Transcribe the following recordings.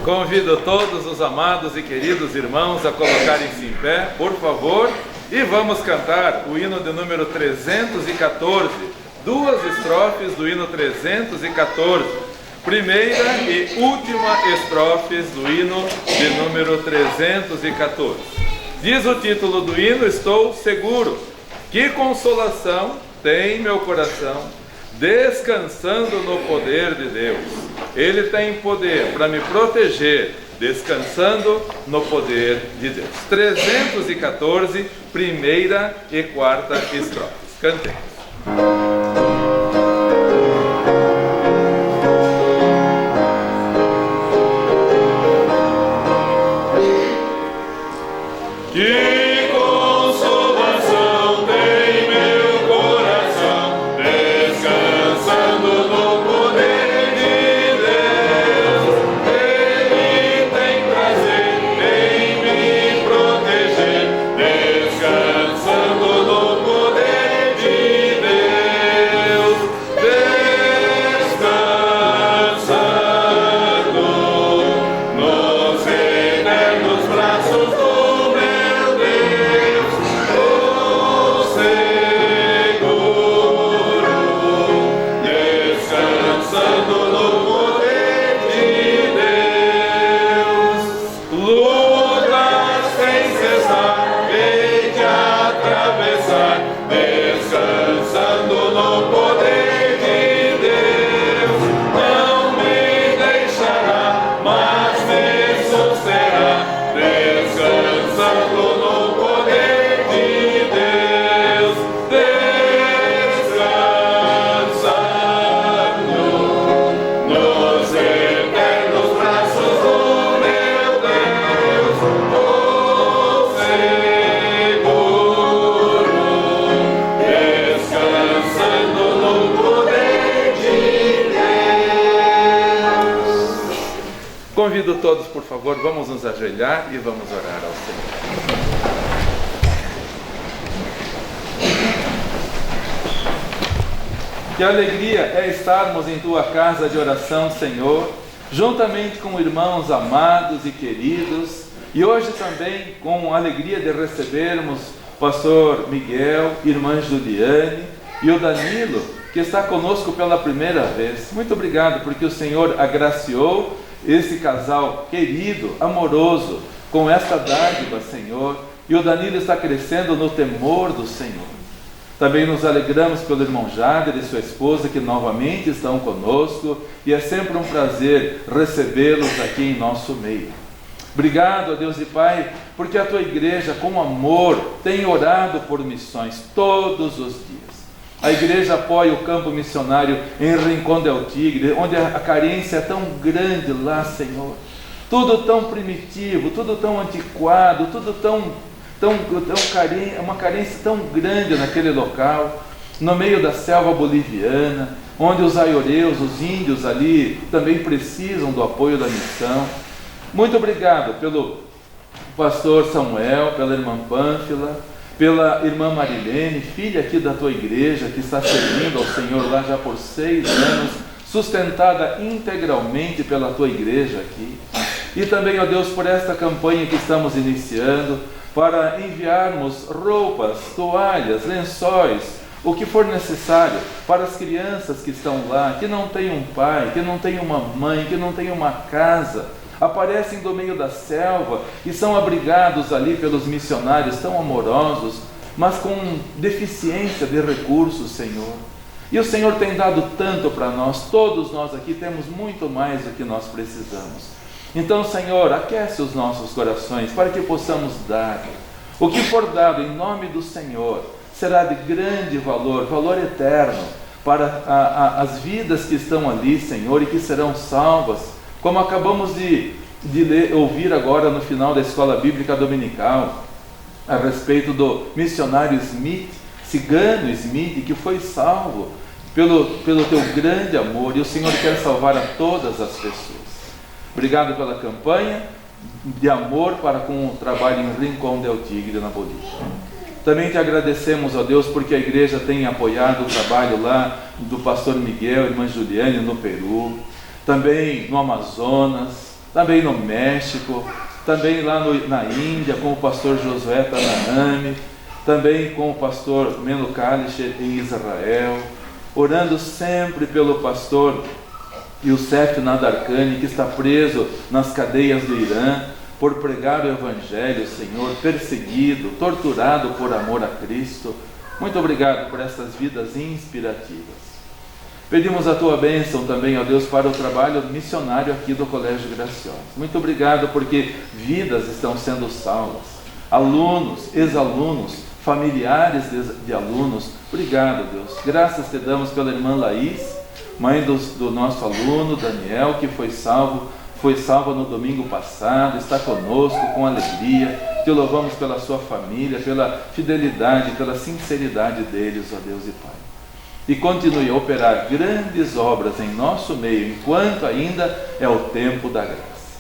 Convido todos os amados e queridos irmãos a colocarem-se em pé, por favor, e vamos cantar o hino de número 314, duas estrofes do hino 314, primeira e última estrofes do hino de número 314. Diz o título do hino: Estou seguro, que consolação tem meu coração, descansando no poder de Deus. Ele tem poder para me proteger, descansando no poder de Deus. 314, primeira e quarta estrofes. Cantemos. Convido todos, por favor, vamos nos ajoelhar e vamos orar ao Senhor. Que alegria é estarmos em Tua casa de oração, Senhor, juntamente com irmãos amados e queridos, e hoje também com a alegria de recebermos Pastor Miguel, irmã Juliane e o Danilo, que está conosco pela primeira vez. Muito obrigado, porque o Senhor agraciou esse casal querido, amoroso, com esta dádiva, Senhor, e o Danilo está crescendo no temor do Senhor. Também nos alegramos pelo irmão Jader e sua esposa, que novamente estão conosco, e é sempre um prazer recebê-los aqui em nosso meio. Obrigado, ó Deus e Pai, porque a Tua igreja, com amor, tem orado por missões todos os dias. A igreja apoia o campo missionário em Rincón del Tigre, onde a carência é tão grande lá, Senhor. Tudo tão primitivo, tudo tão antiquado, tudo uma carência tão grande naquele local, no meio da selva boliviana, onde os aioreus, os índios ali, também precisam do apoio da missão. Muito obrigado pelo pastor Samuel, pela irmã Pânfila, pela irmã Marilene, filha aqui da Tua igreja, que está servindo ao Senhor lá já por 6 anos, sustentada integralmente pela Tua igreja aqui. E também, ó Deus, por esta campanha que estamos iniciando, para enviarmos roupas, toalhas, lençóis, o que for necessário para as crianças que estão lá, que não têm um pai, que não têm uma mãe, que não têm uma casa, aparecem do meio da selva e são abrigados ali pelos missionários tão amorosos, mas com deficiência de recursos, Senhor. E o Senhor tem dado tanto para nós, todos nós aqui temos muito mais do que nós precisamos. Então, Senhor, aquece os nossos corações para que possamos dar. O que for dado em nome do Senhor será de grande valor, valor eterno, para as vidas que estão ali, Senhor, e que serão salvas, como acabamos de ouvir agora no final da escola bíblica dominical, a respeito do missionário Smith, cigano Smith, que foi salvo pelo Teu grande amor, e o Senhor quer salvar a todas as pessoas. Obrigado pela campanha de amor para com o trabalho em Rincón del Tigre, na Bolívia. Também Te agradecemos, ó Deus, porque a igreja tem apoiado o trabalho lá do pastor Miguel e irmã Juliane no Peru, também no Amazonas, também no México, também lá na Índia, com o pastor Josué Tanahami, também com o pastor Meno Kalisher em Israel, orando sempre pelo pastor Youssef Nadarkhani, que está preso nas cadeias do Irã, por pregar o Evangelho, Senhor, perseguido, torturado por amor a Cristo. Muito obrigado por essas vidas inspirativas. Pedimos a Tua bênção também, ó Deus, para o trabalho missionário aqui do Colégio Graciosa. Muito obrigado porque vidas estão sendo salvas. Alunos, ex-alunos, familiares de alunos. Obrigado, Deus. Graças te damos pela irmã Laís, mãe do nosso aluno Daniel, que foi salva no domingo passado, está conosco com alegria. Te louvamos pela sua família, pela fidelidade, pela sinceridade deles, ó Deus e Pai. E continue a operar grandes obras em nosso meio, enquanto ainda é o tempo da graça.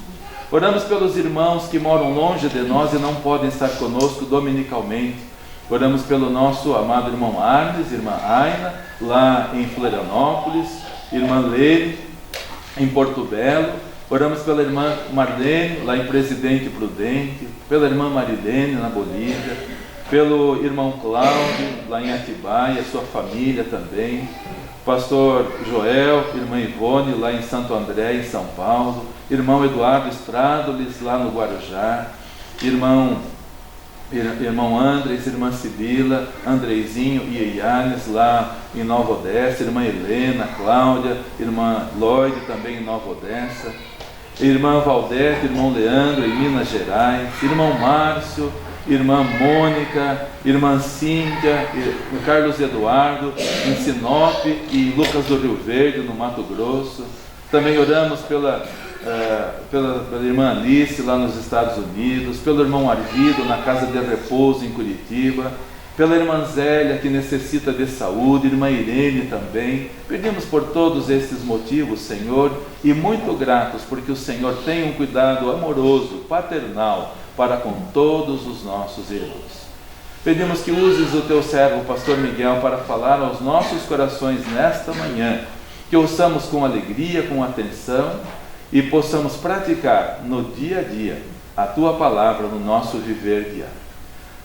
Oramos pelos irmãos que moram longe de nós e não podem estar conosco dominicalmente. Oramos pelo nosso amado irmão Arnes, irmã Aina, lá em Florianópolis, irmã Leire, em Porto Belo. Oramos pela irmã Marlene, lá em Presidente Prudente, pela irmã Marilene, na Bolívia, pelo irmão Cláudio, lá em Atibaia, sua família também, pastor Joel, irmã Ivone, lá em Santo André, em São Paulo, irmão Eduardo Estradolis, lá no Guarujá, irmão Andres, irmã Sibila, Andreizinho e Ianes, lá em Nova Odessa, irmã Helena, Cláudia, irmã Lloyd, também em Nova Odessa, irmã Valdete, irmão Leandro, em Minas Gerais, irmão Márcio, irmã Mônica, irmã Cíntia, Carlos Eduardo, em Sinop e Lucas do Rio Verde, no Mato Grosso. Também oramos pela irmã Alice, lá nos Estados Unidos, pelo irmão Arvido, na Casa de Repouso, em Curitiba, pela irmã Zélia, que necessita de saúde, irmã Irene também. Pedimos por todos esses motivos, Senhor, e muito gratos, porque o Senhor tem um cuidado amoroso, paternal, para com todos os nossos irmãos. Pedimos que uses o teu servo, o pastor Miguel, para falar aos nossos corações nesta manhã, que ouçamos com alegria, com atenção e possamos praticar no dia a dia a tua palavra no nosso viver diário.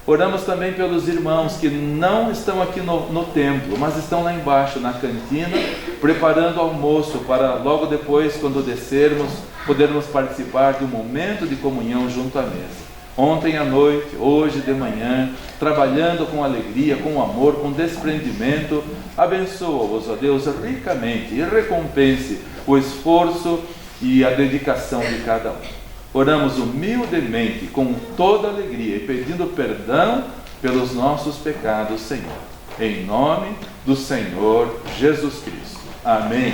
Oramos também pelos irmãos que não estão aqui no templo, mas estão lá embaixo na cantina, preparando almoço para logo depois, quando descermos, podermos participar de um momento de comunhão junto à mesa. Ontem à noite, hoje de manhã, trabalhando com alegria, com amor, com desprendimento, abençoa-os, ó Deus, ricamente e recompense o esforço e a dedicação de cada um. Oramos humildemente, com toda alegria e pedindo perdão pelos nossos pecados, Senhor. Em nome do Senhor Jesus Cristo. Amém.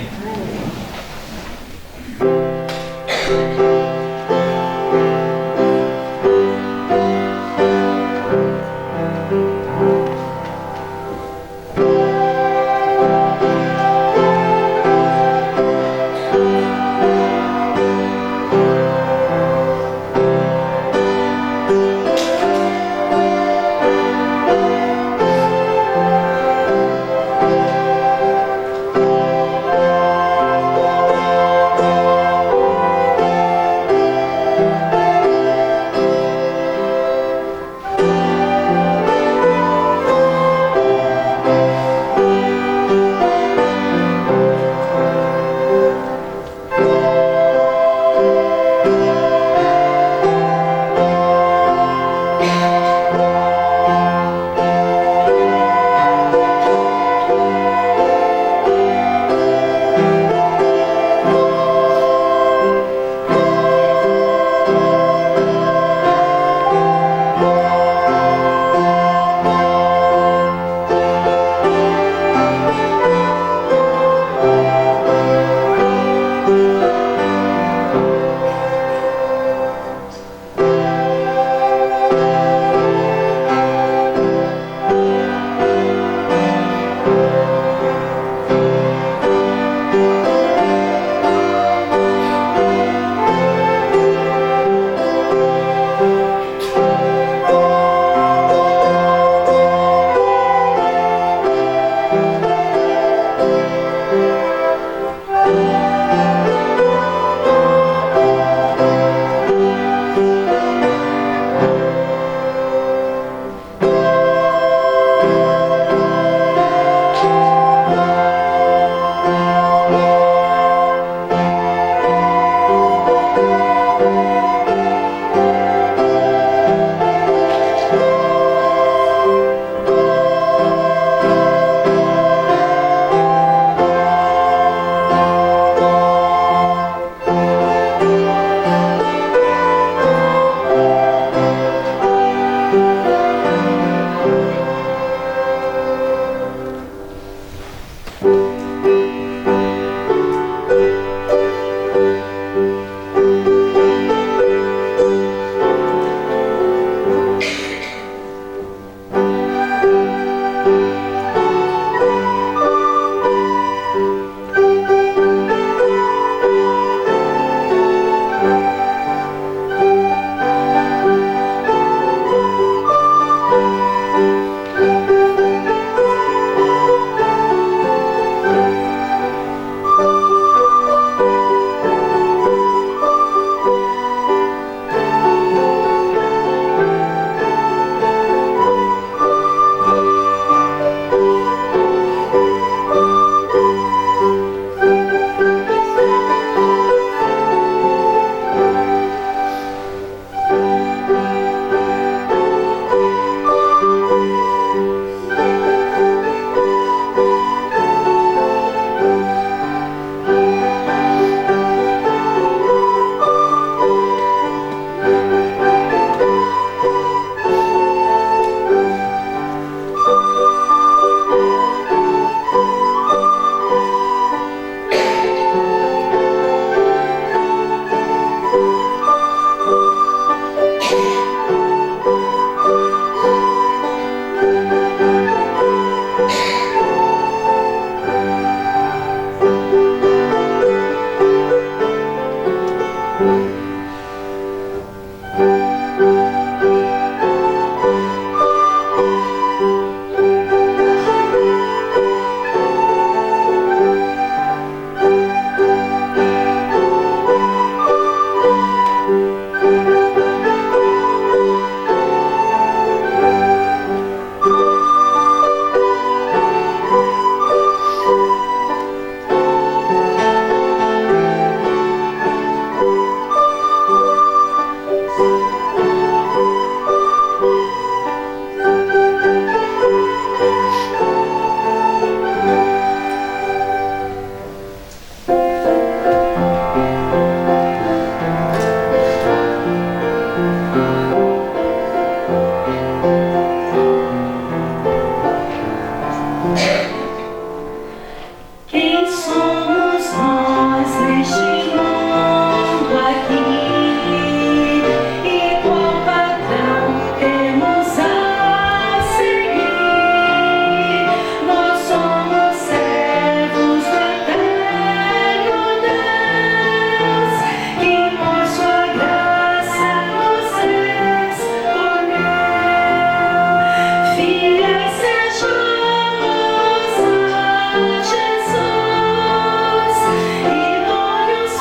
Jesus, idôneos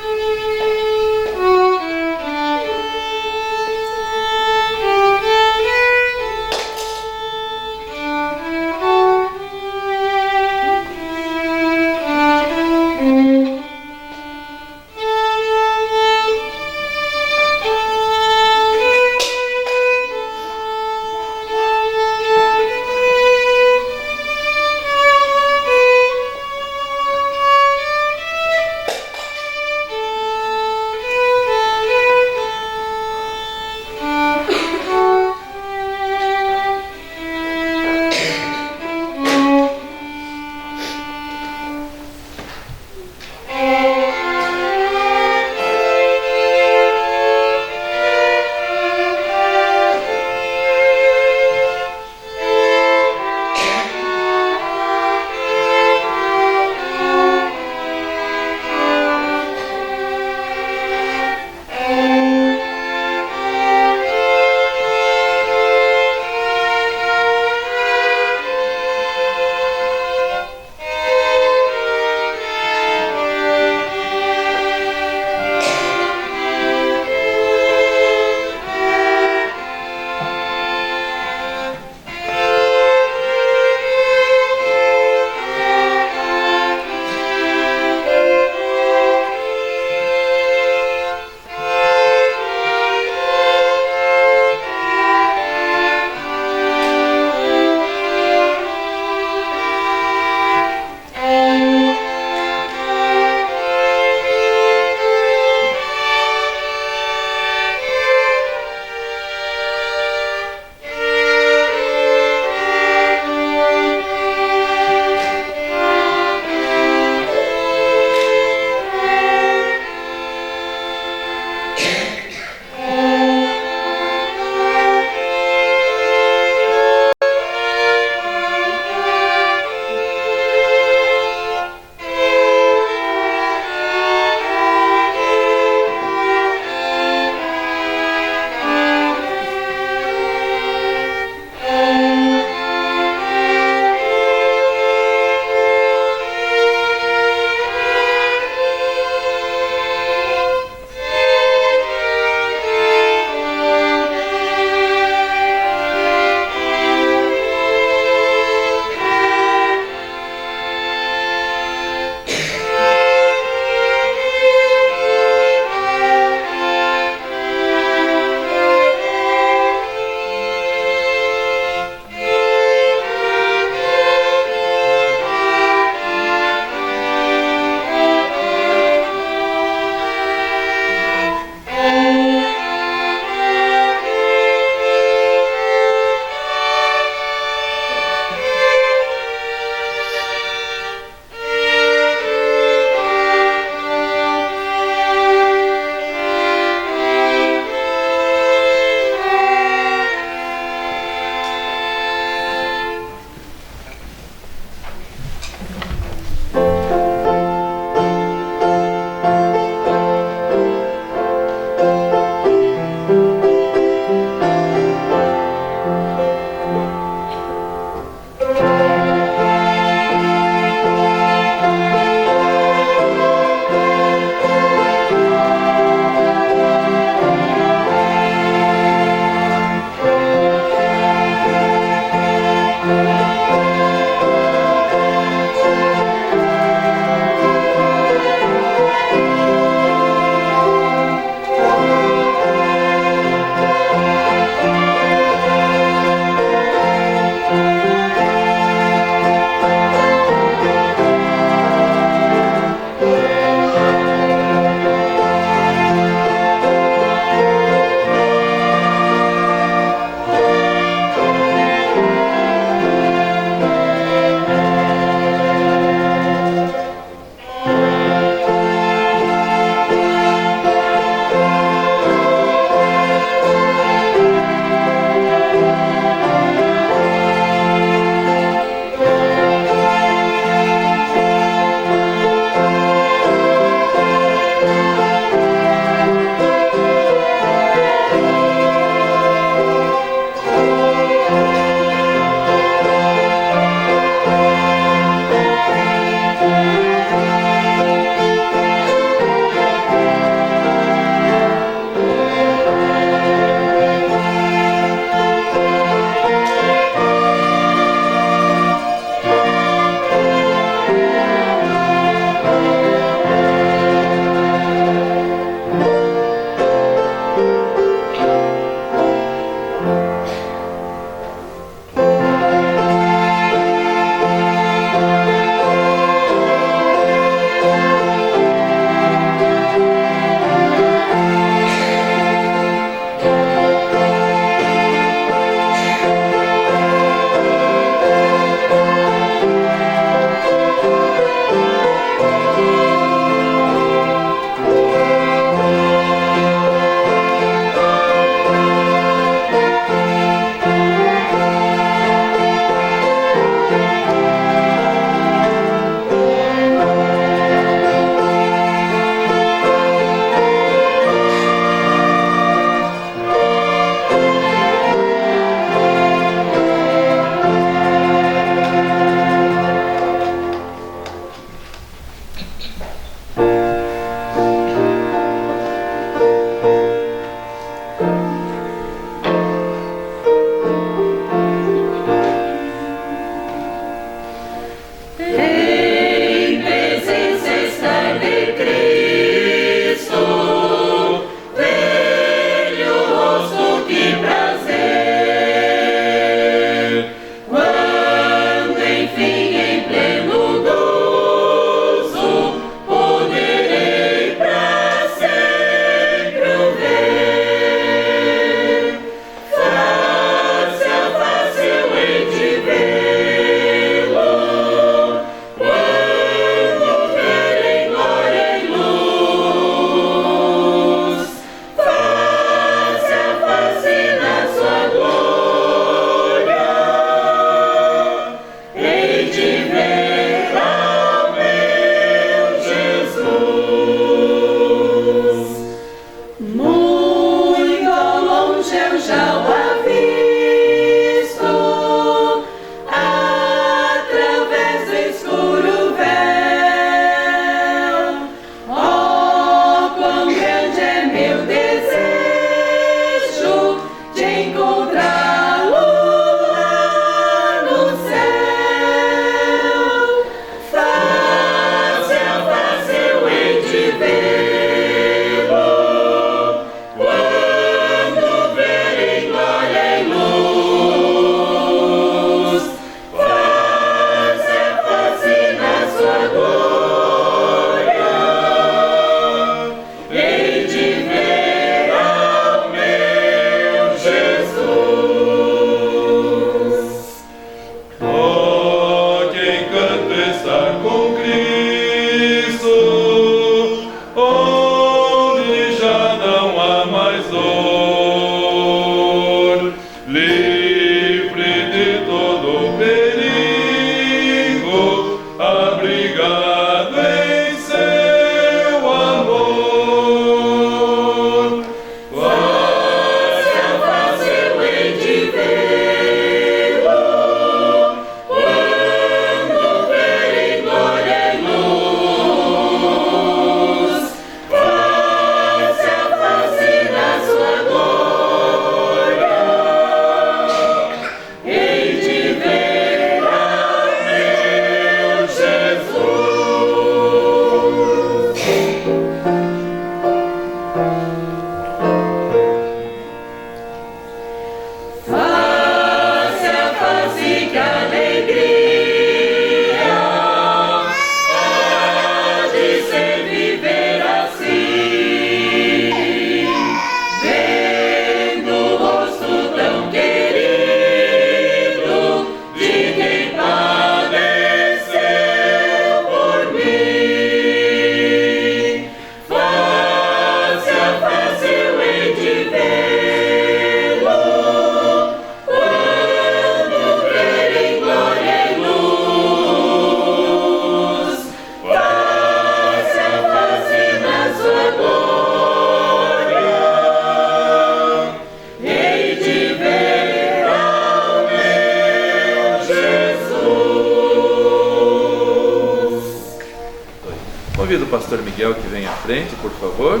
frente, por favor.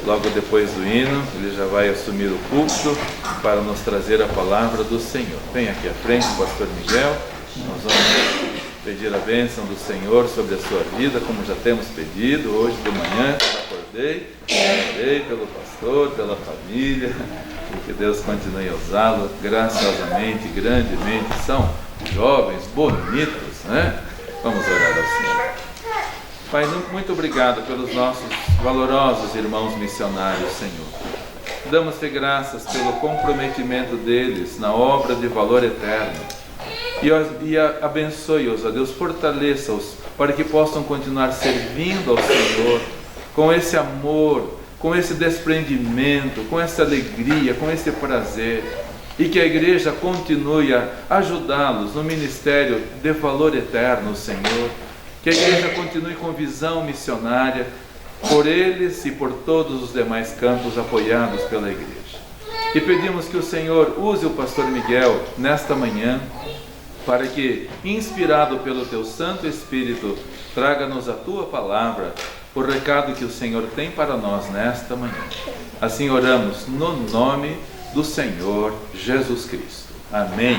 Logo depois do hino, ele já vai assumir o púlpito para nos trazer a palavra do Senhor. Vem aqui à frente, pastor Miguel. Nós vamos pedir a bênção do Senhor sobre a sua vida, como já temos pedido. Hoje de manhã, acordei, orei pelo pastor, pela família, e que Deus continue a usá-lo graciosamente, grandemente. São jovens, bonitos, né? Vamos orar ao Senhor. Pai, muito obrigado pelos nossos valorosos irmãos missionários, Senhor. Damos-te graças pelo comprometimento deles na obra de valor eterno. E abençoe-os, ó Deus, fortaleça-os para que possam continuar servindo ao Senhor com esse amor, com esse desprendimento, com essa alegria, com esse prazer. E que a igreja continue a ajudá-los no ministério de valor eterno, Senhor. Que a igreja continue com visão missionária por eles e por todos os demais campos apoiados pela igreja. E pedimos que o Senhor use o pastor Miguel nesta manhã para que, inspirado pelo teu Santo Espírito, traga-nos a tua palavra, o recado que o Senhor tem para nós nesta manhã. Assim oramos no nome do Senhor Jesus Cristo. Amém.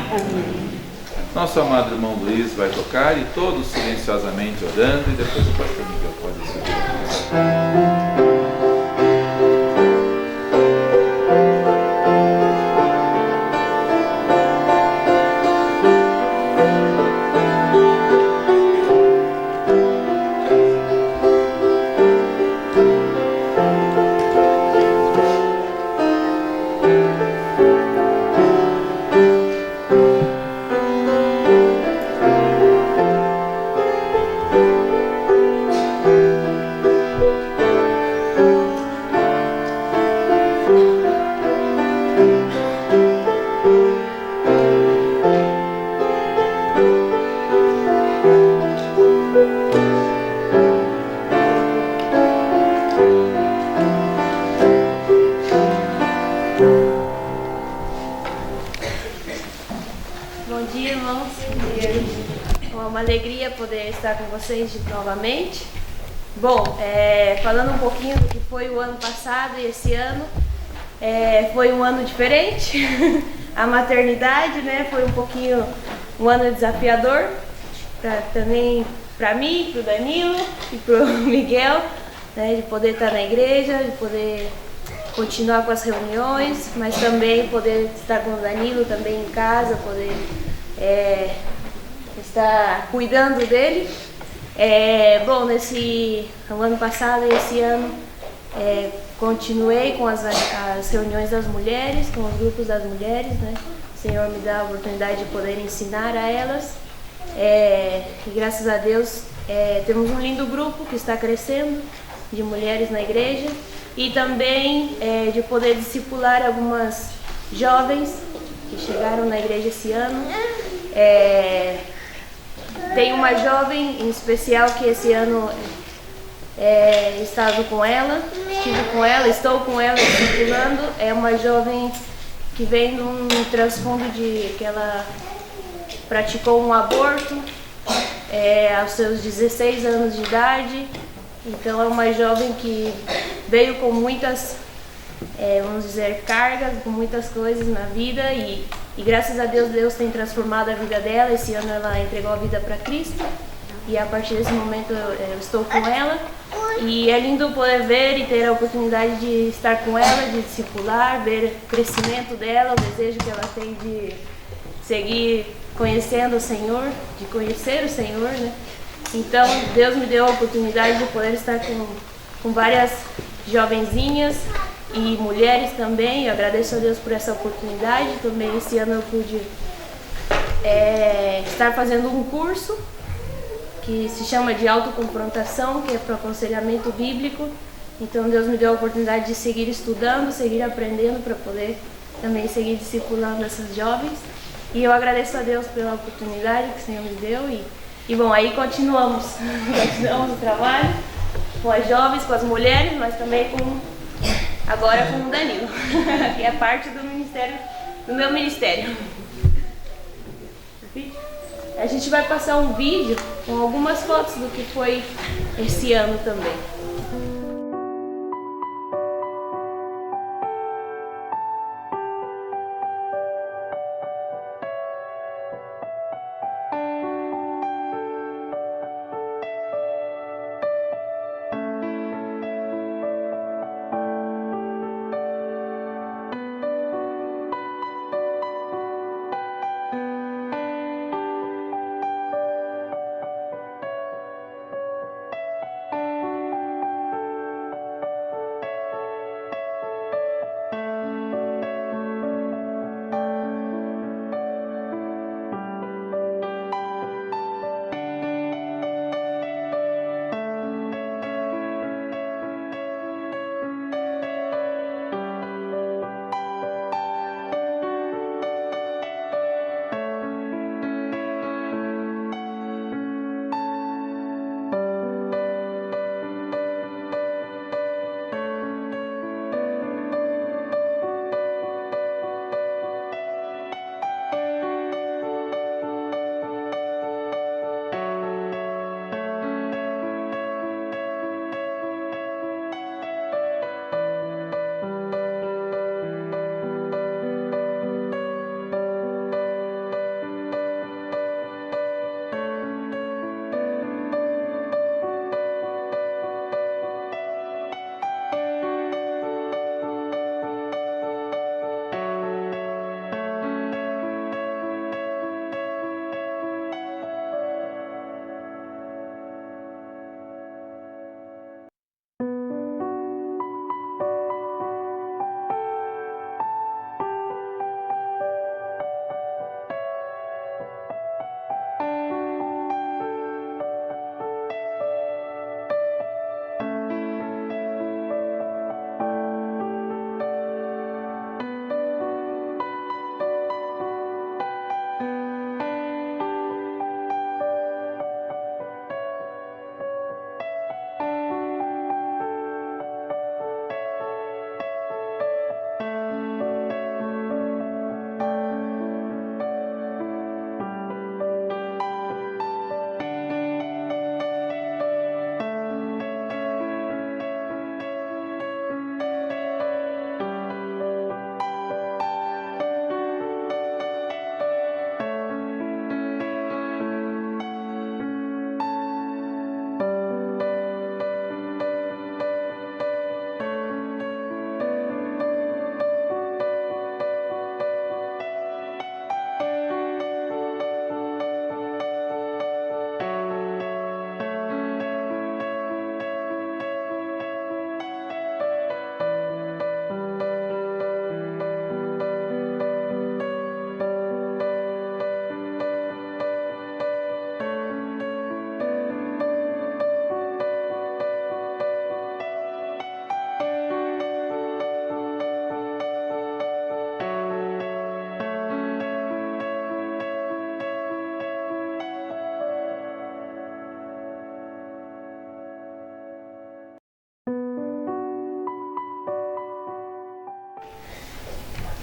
Nosso amado irmão Luiz vai tocar e todos silenciosamente orando, e depois o pastor Miguel pode subir. Estar com vocês novamente. Bom, falando um pouquinho do que foi o ano passado e esse ano, foi um ano diferente. A maternidade, né, foi um ano desafiador, também para mim, para o Danilo e para o Miguel, né, de poder estar na igreja, de poder continuar com as reuniões, mas também poder estar com o Danilo também em casa, poder estar cuidando dele. Bom, no ano passado e esse ano continuei com as reuniões das mulheres, com os grupos das mulheres, né? O Senhor me dá a oportunidade de poder ensinar a elas, e graças a Deus temos um lindo grupo que está crescendo de mulheres na igreja, e também de poder discipular algumas jovens que chegaram na igreja esse ano. Tem uma jovem em especial que esse ano estive com ela, estou com ela discipulando. É uma jovem que vem de um transfundo que ela praticou um aborto aos seus 16 anos de idade. Então é uma jovem que veio com muitas, vamos dizer, cargas, com muitas coisas na vida, e graças a Deus, Deus tem transformado a vida dela. Esse ano ela entregou a vida para Cristo, e a partir desse momento eu estou com ela, e é lindo poder ver e ter a oportunidade de estar com ela, de discipular, ver o crescimento dela, o desejo que ela tem de seguir conhecendo o Senhor, de conhecer o Senhor, né? Então Deus me deu a oportunidade de poder estar com várias jovenzinhas e mulheres também. Eu agradeço a Deus por essa oportunidade. Também esse ano eu pude estar fazendo um curso que se chama de autoconfrontação, que é para aconselhamento bíblico. Então Deus me deu a oportunidade de seguir estudando, seguir aprendendo, para poder também seguir discipulando essas jovens. E eu agradeço a Deus pela oportunidade que o Senhor me deu. E bom, aí continuamos o trabalho com as jovens, com as mulheres, mas também agora com o Danilo, que é parte do meu ministério. A gente vai passar um vídeo com algumas fotos do que foi esse ano também.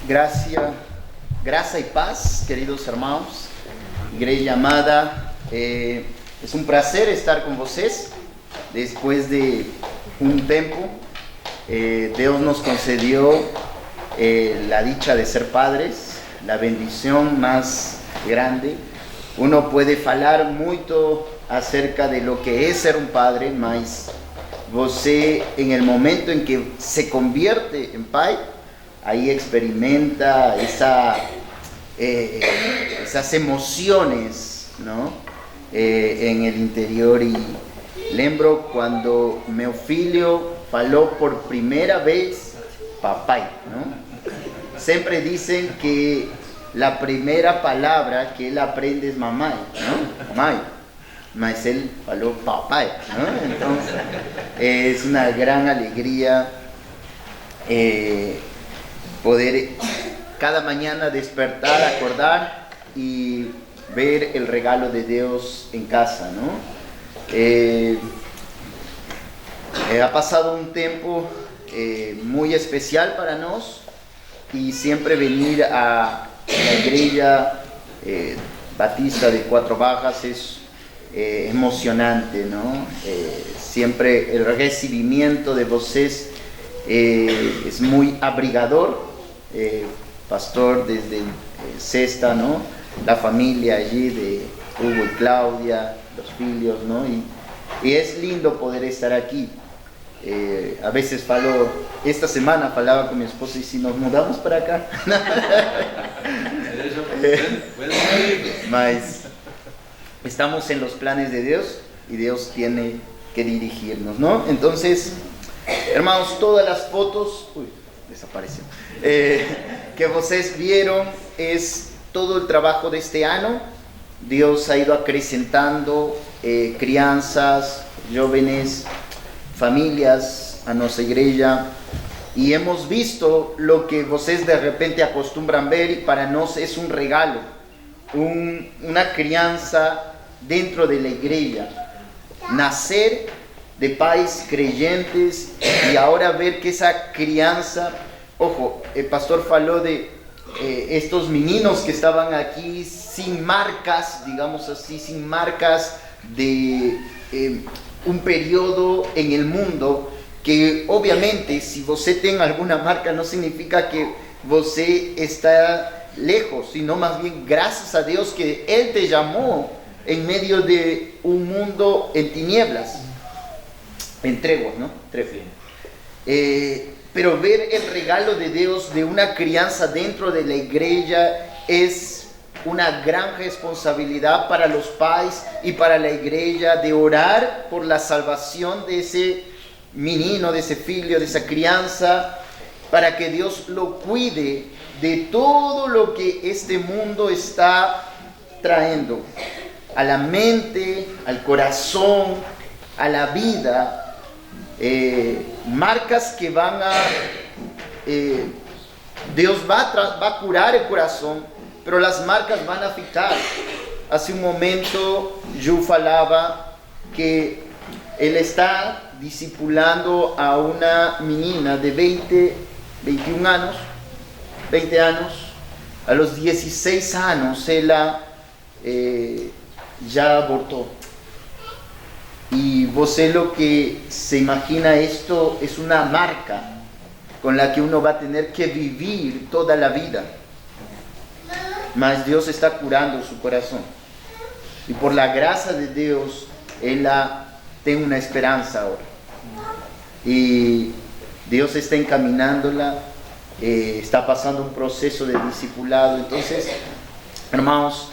Gracia y paz, queridos hermanos, igreja amada. Es un placer estar con vocês después de un tiempo. Dios nos concedió la dicha de ser padres, la bendición más grande. Uno puede falar muito acerca de lo que es ser un padre, mas você, en el momento en que se convierte en pai, ahí experimenta esas emociones, ¿no? En el interior. Y lembro cuando meu filho falou por primera vez papai, ¿no? Siempre dicen que la primera palabra que él aprende es mamá, ¿no? Mamá. Mas él falou papai, ¿no? Entonces es una gran alegría poder cada mañana despertar, acordar y ver el regalo de Dios en casa, ¿no? Ha pasado un tiempo muy especial para nosotros, y siempre venir a la iglesia Batista de Cuatro Barras es emocionante, ¿no? Siempre el recibimiento de vocês es muy abrigador. Pastor desde Cesta, ¿no? La familia allí de Hugo y Claudia, los hijos, ¿no? Y es lindo poder estar aquí. A veces esta semana falaba con mi esposa, y si nos mudamos para acá. Mas estamos en los planes de Dios y Dios tiene que dirigirnos, ¿no? Entonces, hermanos, todas las fotos desapareció, que vocês vieron es todo el trabajo de este año. Dios ha ido acrecentando crianzas, jóvenes, familias a nuestra iglesia, y hemos visto lo que vocês de repente acostumbran ver, y para nosotros es un regalo, una crianza dentro de la iglesia, nacer de pais creyentes, y ahora ver que esa crianza, ojo, el pastor faló de estos meninos que estaban aquí sin marcas, digamos así, sin marcas de un periodo en el mundo, que obviamente si você tem alguna marca no significa que você está lejos, sino más bien gracias a Dios que Él te llamó en medio de un mundo en tinieblas, en treguas, ¿no? Pero ver el regalo de Dios de una crianza dentro de la iglesia es una gran responsabilidad para los pais y para la iglesia, de orar por la salvación de ese menino, de ese filho, de esa crianza, para que Dios lo cuide de todo lo que este mundo está trayendo a la mente, al corazón, a la vida. Marcas que van a Dios va a curar el corazón, pero las marcas van a afectar. Hace un momento yo falaba que él está discipulando a una menina de 20 años. A los 16 años ella ya abortó. Y você lo que se imagina, esto es una marca con la que uno va a tener que vivir toda la vida. Mas Dios está curando su corazón. Y por la gracia de Dios, ella tiene una esperanza ahora. Y Dios está encaminándola, está pasando un proceso de discipulado. Entonces, hermanos,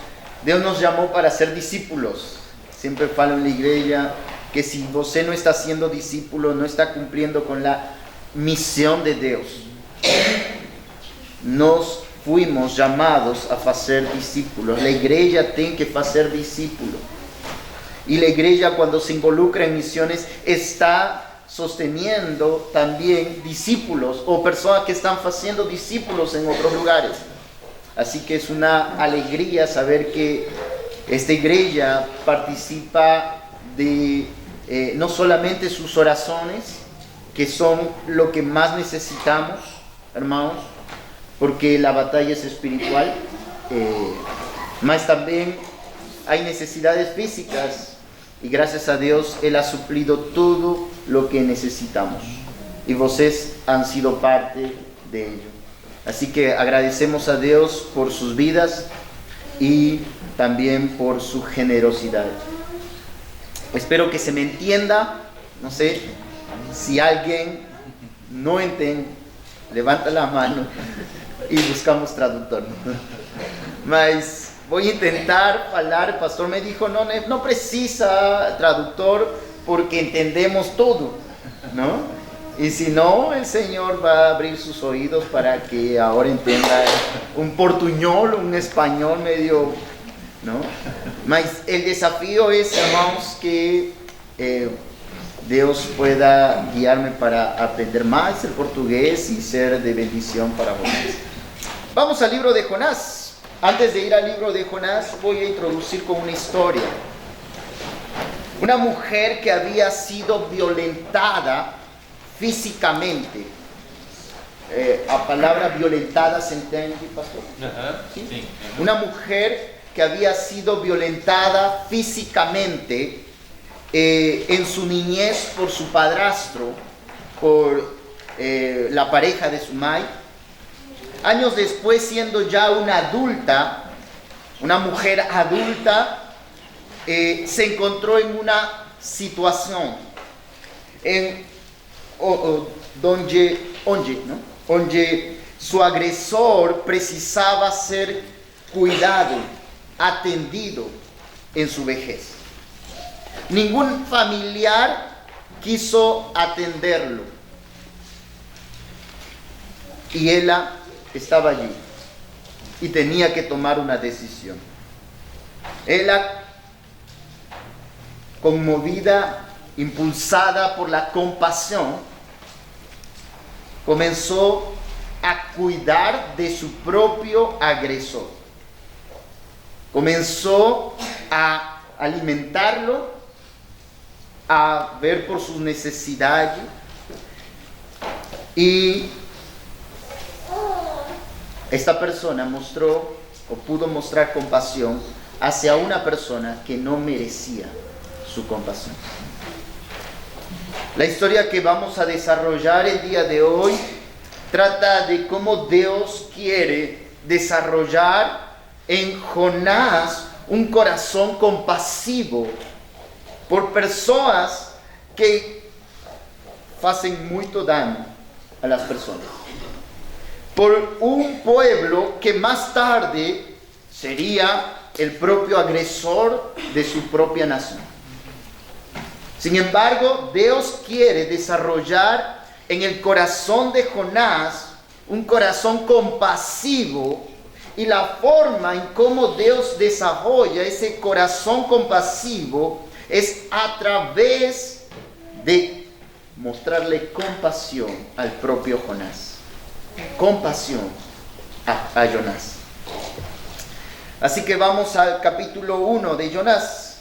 Dios nos llamó para ser discípulos. Siempre falo en la iglesia que si você no está siendo discípulo, no está cumpliendo con la misión de Dios. Nos fuimos llamados a hacer discípulos. La iglesia tiene que hacer discípulos. Y la iglesia, cuando se involucra en misiones, está sosteniendo también discípulos o personas que están haciendo discípulos en otros lugares. Así que es una alegría saber que esta iglesia participa de no solamente sus oraciones, que son lo que más necesitamos, hermanos, porque la batalla es espiritual, mas también hay necesidades físicas, y gracias a Dios Él ha suplido todo lo que necesitamos, y ustedes han sido parte de ello. Así que agradecemos a Dios por sus vidas y también por su generosidad. Espero que se me entienda. No sé si alguien no entiende, levanta la mano y buscamos traductor. Mas voy a intentar hablar. El pastor me dijo, no precisa traductor porque entendemos todo, ¿no? Y si no, el Señor va a abrir sus oídos para que ahora entienda un portuñol, un español medio, ¿no? Mas el desafío es, hermanos, que Dios pueda guiarme para aprender más el portugués y ser de bendición para vosotros. Vamos al libro de Jonás. Antes de ir al libro de Jonás, voy a introducir con una historia. Una mujer que había sido violentada físicamente. ¿A palabra violentada se entiende, pastor? ¿Sí? Sí. Una mujer que había sido violentada físicamente en su niñez por su padrastro, por la pareja de su madre. Años después, siendo ya una adulta, una mujer adulta, se encontró en una situación donde su agresor precisaba ser cuidado, atendido en su vejez. Ningún familiar quiso atenderlo y ella estaba allí y tenía que tomar una decisión. Ella, conmovida, impulsada por la compasión, comenzó a cuidar de su propio agresor. Comenzó a alimentarlo, a ver por sus necesidades, y esta persona mostró o pudo mostrar compasión hacia una persona que no merecía su compasión. La historia que vamos a desarrollar el día de hoy trata de cómo Dios quiere desarrollar en Jonás un corazón compasivo por personas que hacen mucho daño a las personas, por un pueblo que más tarde sería el propio agresor de su propia nación. Sin embargo, Dios quiere desarrollar en el corazón de Jonás un corazón compasivo, y la forma en cómo Dios desarrolla ese corazón compasivo es a través de mostrarle compasión al propio Jonás. Compasión a Jonás. Así que vamos al capítulo 1 de Jonás.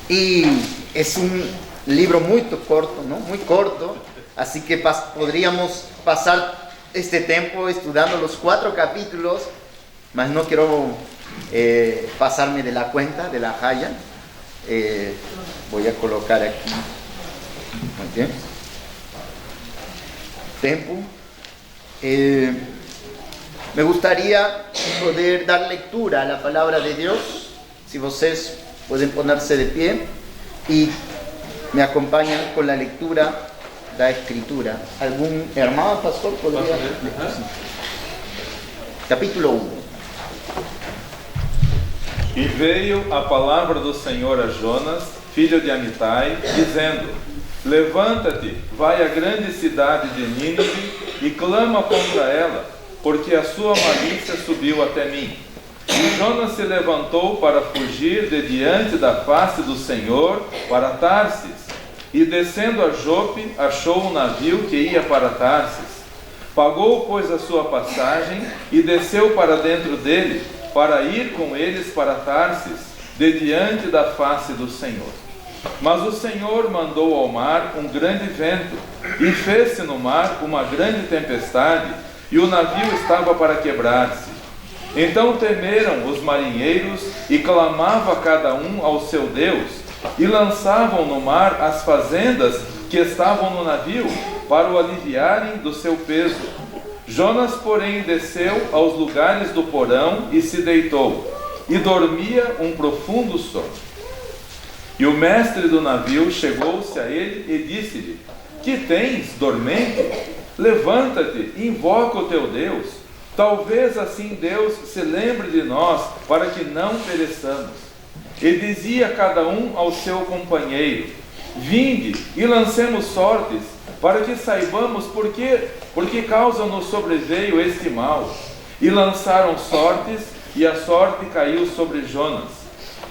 Y es un libro muy corto, ¿no? Muy corto. Así que podríamos pasar este tiempo estudiando los 4 capítulos, mas no quiero pasarme de la cuenta, de la raya. Voy a colocar aquí. Muy bien. Tiempo. Me gustaría poder dar lectura a la palabra de Dios. Si ustedes pueden ponerse de pie y me acompañan con la lectura da escritura. ¿Algún hermano pastor podría leer? Capítulo 1. E veio a palavra do Senhor a Jonas, filho de Amitai, dizendo: Levanta-te, vai à grande cidade de Nínive e clama contra ela, porque a sua malícia subiu até mim. E Jonas se levantou para fugir de diante da face do Senhor para Tarsis. E descendo a Jope, achou um navio que ia para Tarsis. Pagou, pois, a sua passagem e desceu para dentro dele, para ir com eles para Tarsis, de diante da face do Senhor. Mas o Senhor mandou ao mar um grande vento, e fez-se no mar uma grande tempestade, e o navio estava para quebrar-se. Então temeram os marinheiros, e clamava cada um ao seu Deus, e lançavam no mar as fazendas que estavam no navio, para o aliviarem do seu peso. Jonas, porém, desceu aos lugares do porão e se deitou, e dormia um profundo sono. E o mestre do navio chegou-se a ele e disse-lhe: Que tens, dormente? Levanta-te, invoca o teu Deus. Talvez assim Deus se lembre de nós, para que não pereçamos. E dizia cada um ao seu companheiro: Vinde e lancemos sortes, para que saibamos por que causa nos sobreveio este mal. E lançaram sortes, e a sorte caiu sobre Jonas.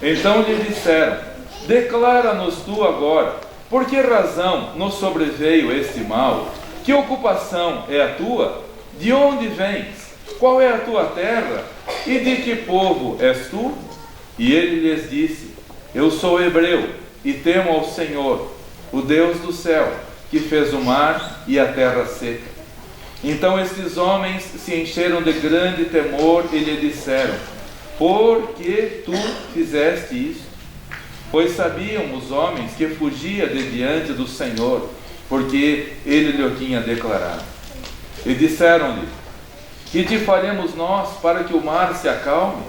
Então lhe disseram: Declara-nos tu agora, por que razão nos sobreveio este mal? Que ocupação é a tua? De onde vens? Qual é a tua terra? E de que povo és tu? E ele lhes disse: Eu sou hebreu, e temo ao Senhor, o Deus do céu, que fez o mar e a terra seca. Então estes homens se encheram de grande temor e lhe disseram: Por que tu fizeste isso? Pois sabiam os homens que fugia de diante do Senhor, porque ele lhe tinha declarado. E disseram-lhe: Que te faremos nós para que o mar se acalme?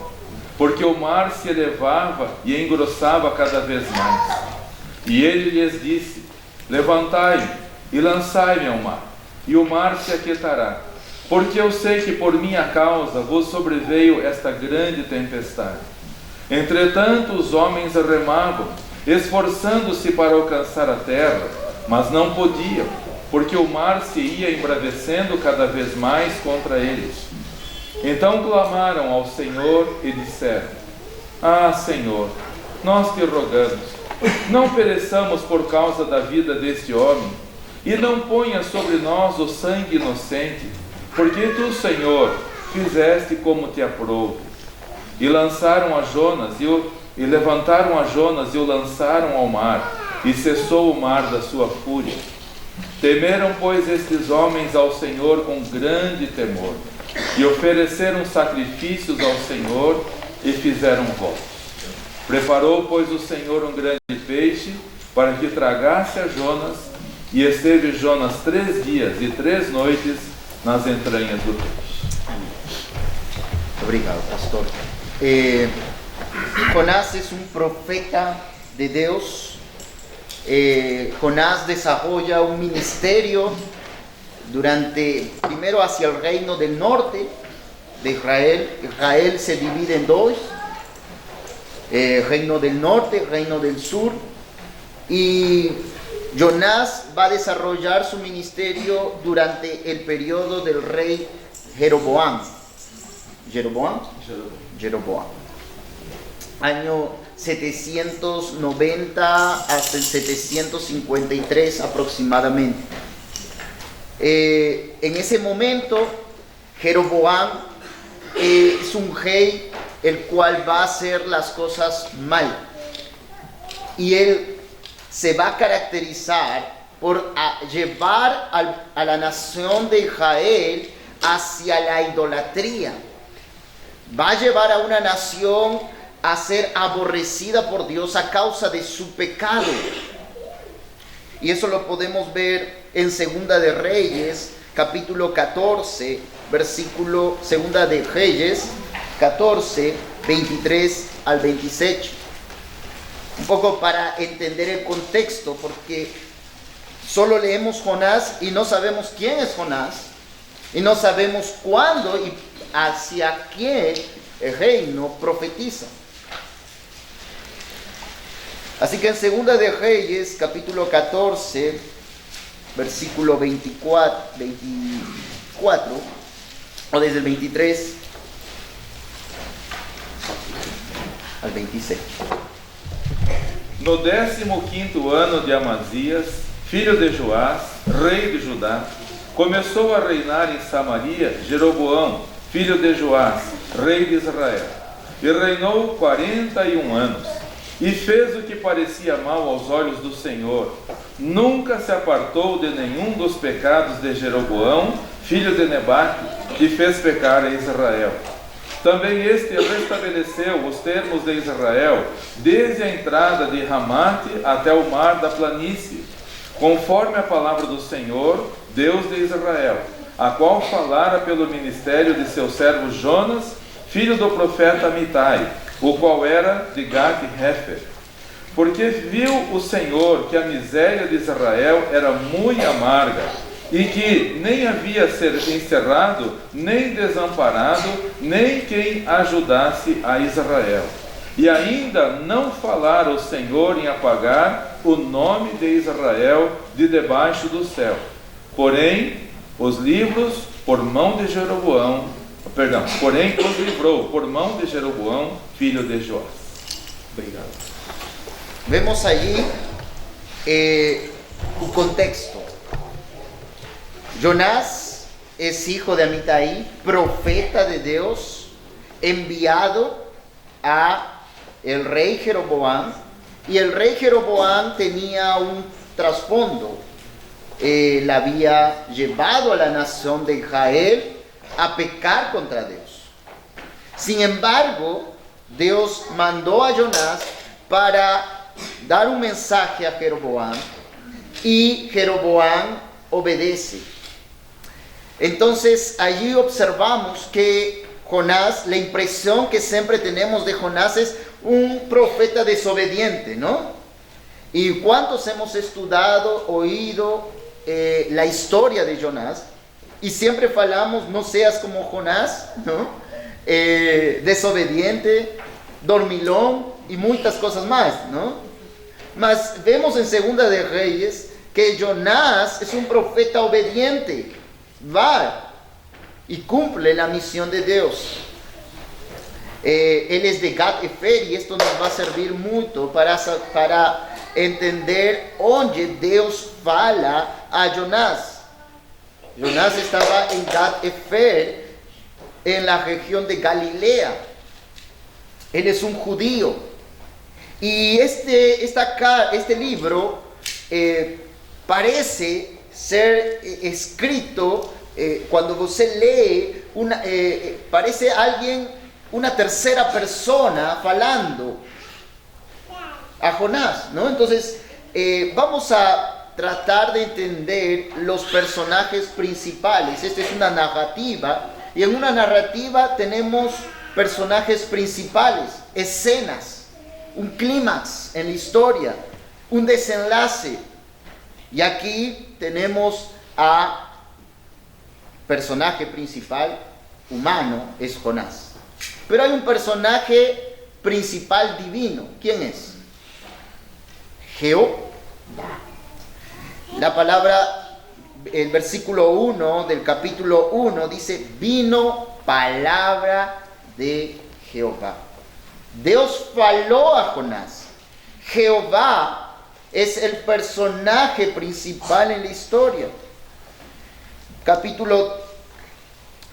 Porque o mar se elevava e engrossava cada vez mais. E ele lhes disse: Levantai-me e lançai-me ao mar, e o mar se aquietará, porque eu sei que por minha causa vos sobreveio esta grande tempestade. Entretanto os homens remavam, esforçando-se para alcançar a terra, mas não podiam, porque o mar se ia embravecendo cada vez mais contra eles. Então clamaram ao Senhor e disseram: Ah, Senhor, nós te rogamos, não pereçamos por causa da vida deste homem, e não ponha sobre nós o sangue inocente, porque tu, Senhor, fizeste como te aprouve. E lançaram a Jonas, e levantaram a Jonas e o lançaram ao mar, e cessou o mar da sua fúria. Temeram, pois, estes homens ao Senhor com grande temor, e ofereceram sacrifícios ao Senhor, e fizeram votos. Preparou, pois, o Senhor um grande peixe, para que tragasse a Jonas, e esteve Jonas 3 dias e 3 noites nas entranhas do peixe. Obrigado, pastor. Jonás es un profeta de Dios. Jonás desarrolla un ministerio primero hacia el reino del norte de Israel. Israel se divide en dos: reino del norte, reino del sur. Y Jonás va a desarrollar su ministerio durante el periodo del rey Jeroboam. Año 790 hasta el 753 aproximadamente. En ese momento, Jeroboam es un rey el cual va a hacer las cosas mal. Y él se va a caracterizar por llevar a la nación de Israel hacia la idolatría. Va a llevar a una nación a ser aborrecida por Dios a causa de su pecado. Y eso lo podemos ver en Segunda de Reyes, capítulo 14, versículo Segunda de Reyes 14, 23 al 26. Un poco para entender el contexto, porque solo leemos Jonás y no sabemos quién es Jonás, y no sabemos cuándo y hacia quién el reino profetiza. Así que en Segunda de Reyes, capítulo 14, versículo 24, o desde el 23 al 26. No 15º ano de Amazias, filho de Joás, rei de Judá, começou a reinar em Samaria Jeroboão, filho de Joás, rei de Israel, e reinou 41 anos. e fez o que parecia mal aos olhos do Senhor. Nunca se apartou de nenhum dos pecados de Jeroboão, filho de Nebate, que fez pecar a Israel. Também este restabeleceu os termos de Israel, desde a entrada de Ramate até o mar da planície, conforme a palavra do Senhor, Deus de Israel, a qual falara pelo ministério de seu servo Jonas, filho do profeta Amitai, o qual era de Gat-Hefer. Porque viu o Senhor que a miséria de Israel era muito amarga, e que nem havia ser encerrado, nem desamparado, nem quem ajudasse a Israel. E ainda não falara o Senhor em apagar o nome de Israel de debaixo do céu. Porém, os livros por mão de Jeroboão, porém os livrou por mão de Jeroboão, filho de Joás. Obrigado. Vemos allí o contexto. Jonás es hijo de Amitai, profeta de Dios, enviado a el rey Jeroboam, y el rey Jeroboam tenía un trasfondo. Él había llevado a la nación de Israel a pecar contra Dios. Sin embargo, Dios mandó a Jonás para dar un mensaje a Jeroboam, y Jeroboam obedece. Entonces allí observamos que Jonás, la impresión que siempre tenemos de Jonás es un profeta desobediente, ¿no? ¿Y cuántos hemos estudiado, oído la historia de Jonás? Y siempre falamos, no seas como Jonás, ¿no? Desobediente, dormilón y muchas cosas más, ¿no? Mas vemos en Segunda de Reyes que Jonás es un profeta obediente, va y cumple la misión de Dios. Él es de Gat-Hefer, y esto nos va a servir mucho para entender dónde Dios fala a Jonás. Jonás estaba en Gat-Hefer, en la región de Galilea. Él es un judío. Y este libro parece ser escrito, cuando usted lee, parece una tercera persona falando a Jonás, ¿no? Entonces, vamos a tratar de entender los personajes principales. Esta es una narrativa, y en una narrativa tenemos personajes principales, escenas, un clímax en la historia, un desenlace. Y aquí tenemos a personaje principal humano, es Jonás. Pero hay un personaje principal divino. ¿Quién es? Jehová. La palabra, el versículo 1 del capítulo 1 dice: vino palabra de Jehová. Dios faló a Jonás. Jehová es el personaje principal en la historia. Capítulo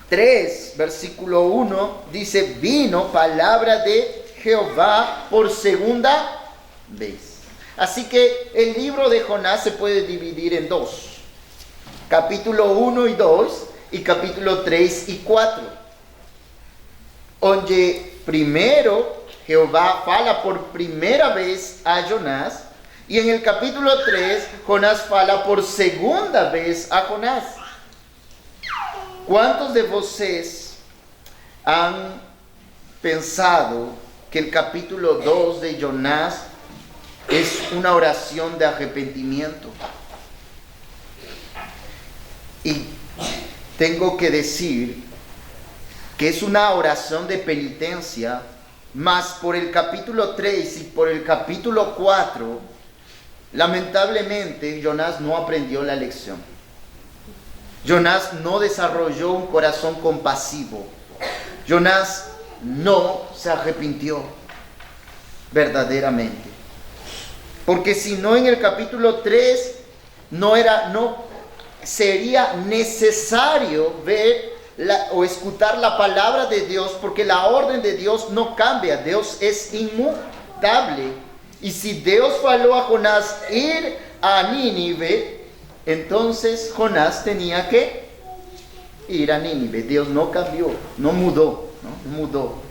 3, versículo 1 dice: vino palabra de Jehová por segunda vez. Así que el libro de Jonás se puede dividir en dos: capítulo 1 y 2 y capítulo 3 y 4, donde primero Jehová fala por primera vez a Jonás, y en el capítulo 3 Jonás fala por segunda vez a Jonás. ¿Cuántos de vosotros han pensado que el capítulo 2 de Jonás es una oración de arrepentimiento? Y tengo que decir que es una oración de penitencia, mas por el capítulo 3 y por el capítulo 4, lamentablemente Jonás no aprendió la lección. Jonás no desarrolló un corazón compasivo. Jonás no se arrepintió verdaderamente. Porque si no, en el capítulo 3 no sería necesario ver o escuchar la palabra de Dios, porque la orden de Dios no cambia. Dios es inmutable Y si Dios faló a Jonás ir a Nínive, entonces Jonás tenía que ir a Nínive. Dios no cambió, no mudó, no mudó.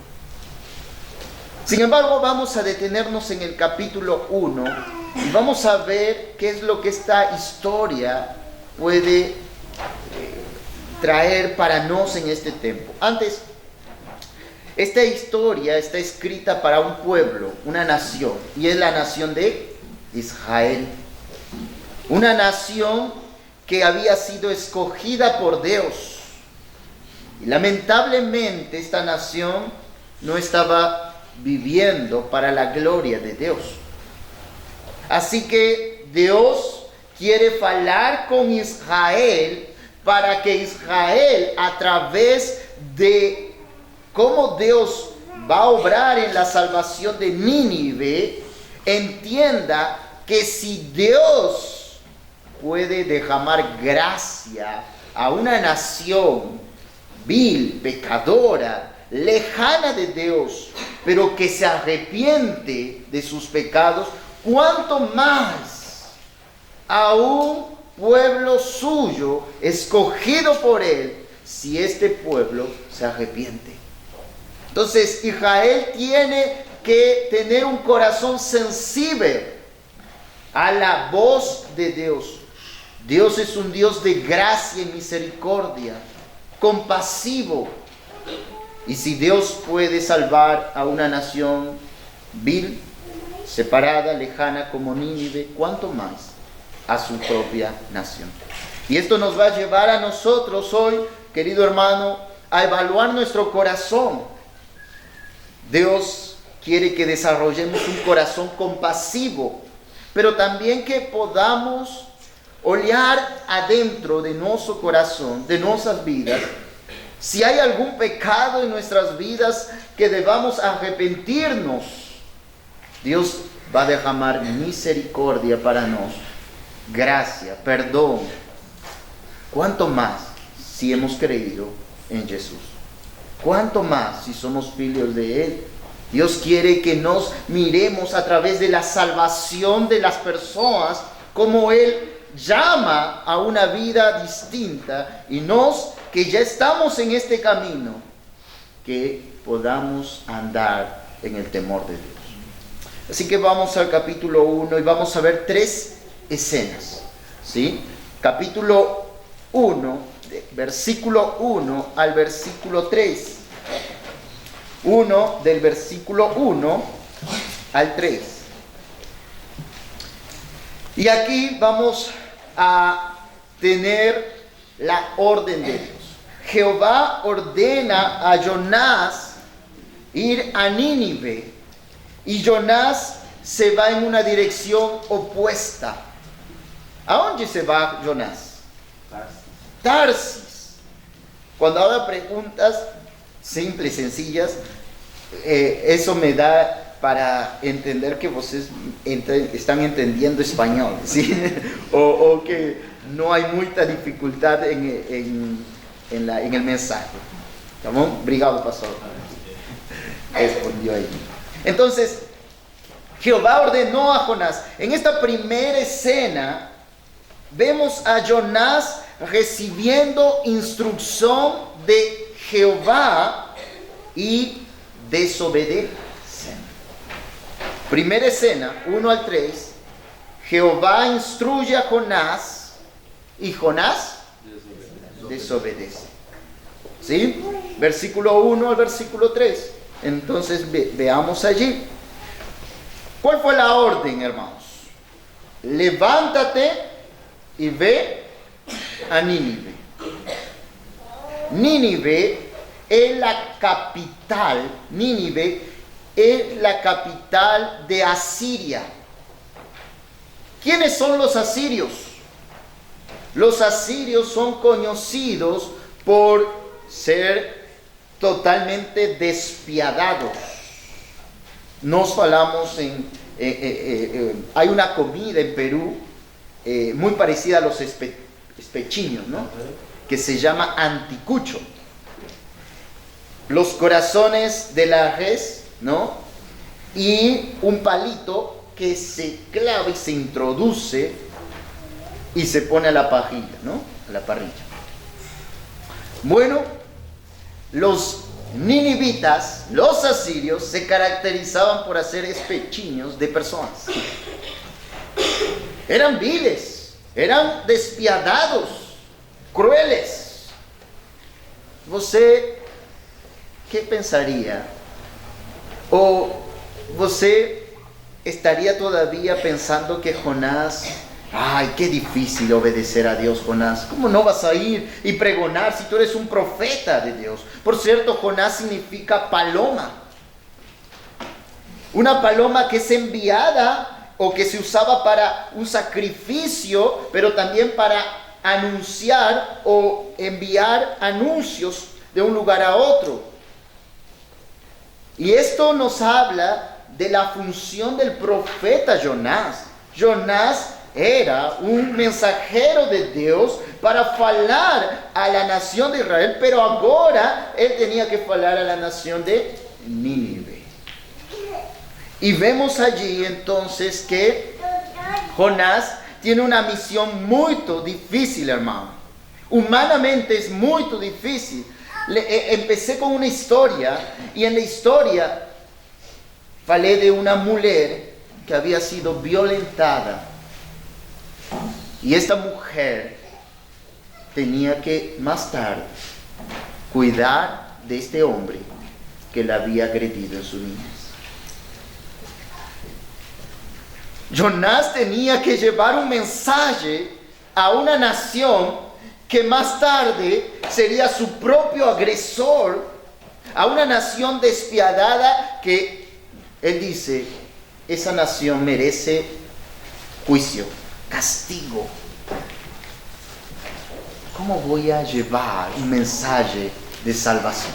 Sin embargo, vamos a detenernos en el capítulo 1 y vamos a ver qué es lo que esta historia puede traer para nos en este tiempo. Antes, esta historia está escrita para un pueblo, una nación, y es la nación de Israel. Una nación que había sido escogida por Dios. Y lamentablemente esta nación no estaba viviendo para la gloria de Dios. Así que Dios quiere hablar con Israel para que Israel, a través de cómo Dios va a obrar en la salvación de Nínive, entienda que si Dios puede derramar gracia a una nación vil, pecadora, lejana de Dios, pero que se arrepiente de sus pecados, cuánto más a un pueblo suyo, escogido por Él, si este pueblo se arrepiente. Entonces Israel tiene que tener un corazón sensible a la voz de Dios. Dios es un Dios de gracia y misericordia, compasivo. Y si Dios puede salvar a una nación vil, separada, lejana como Nínive, ¿cuánto más a su propia nación? Y esto nos va a llevar a nosotros hoy, querido hermano, a evaluar nuestro corazón. Dios quiere que desarrollemos un corazón compasivo, pero también que podamos olhar adentro de nuestro corazón, de nuestras vidas, si hay algún pecado en nuestras vidas que debamos arrepentirnos. Dios va a derramar misericordia para nosotros, gracia, perdón. ¿Cuánto más si hemos creído en Jesús? ¿Cuánto más si somos hijos de Él? Dios quiere que nos miremos a través de la salvación de las personas, como Él llama a una vida distinta, y nos, que ya estamos en este camino, que podamos andar en el temor de Dios. Así que vamos al capítulo 1 y vamos a ver 3 escenas, ¿sí? Capítulo 1, versículo 1 al versículo 3. 1 del versículo 1 al 3. Y aquí vamos a tener la orden de Dios. Jehová ordena a Jonás ir a Nínive, y Jonás se va en una dirección opuesta. ¿A dónde se va Jonás? Tarsis. Cuando haga preguntas simples, sencillas, eso me da para entender que ustedes están entendiendo español, ¿sí? o que no hay mucha dificultad en el mensaje. ¿Estamos? Obrigado, pastor. Respondió ahí. Entonces, Jehová ordenó a Jonás. En esta primera escena, vemos a Jonás recibiendo instrucción de Jehová y desobedecen. Primera escena, 1 al 3. Jehová instruye a Jonás y Jonás desobedece. ¿Sí? Versículo 1 al versículo 3. Entonces veamos allí. ¿Cuál fue la orden, hermanos? Levántate y ve a Nínive. Nínive es la capital. Nínive es la capital de Asiria. ¿Quiénes son los asirios? Los asirios son conocidos por ser totalmente despiadados. Nos falamos hay una comida en Perú muy parecida a los espechiños, ¿no? Que se llama anticucho. Los corazones de la res, ¿no? Y un palito que se clava y se introduce y se pone a la parrilla, ¿no? A la parrilla. Bueno, los ninivitas, los asirios, se caracterizaban por hacer espechiños de personas. Eran viles, eran despiadados, crueles. Você, ¿qué pensaría? ¿O você estaría todavía pensando que Jonás, ay, qué difícil obedecer a Dios, Jonás? ¿Cómo no vas a ir y pregonar si tú eres un profeta de Dios? Por cierto, Jonás significa paloma. Una paloma que es enviada o que se usaba para un sacrificio, pero también para anunciar o enviar anuncios de un lugar a otro. Y esto nos habla de la función del profeta Jonás. Jonás era un mensajero de Dios para falar a la nación de Israel, pero ahora él tenía que falar a la nación de Nínive. Y vemos allí entonces que Jonás tiene una misión muy difícil, hermano. Humanamente es muy difícil. Empecé con una historia, y en la historia falé de una mujer que había sido violentada. Y esta mujer tenía que más tarde cuidar de este hombre que la había agredido en su niñez. Jonás tenía que llevar un mensaje a una nación que más tarde sería su propio agresor, a una nación despiadada que él dice, esa nación merece juicio, castigo. ¿Cómo voy a llevar un mensaje de salvación?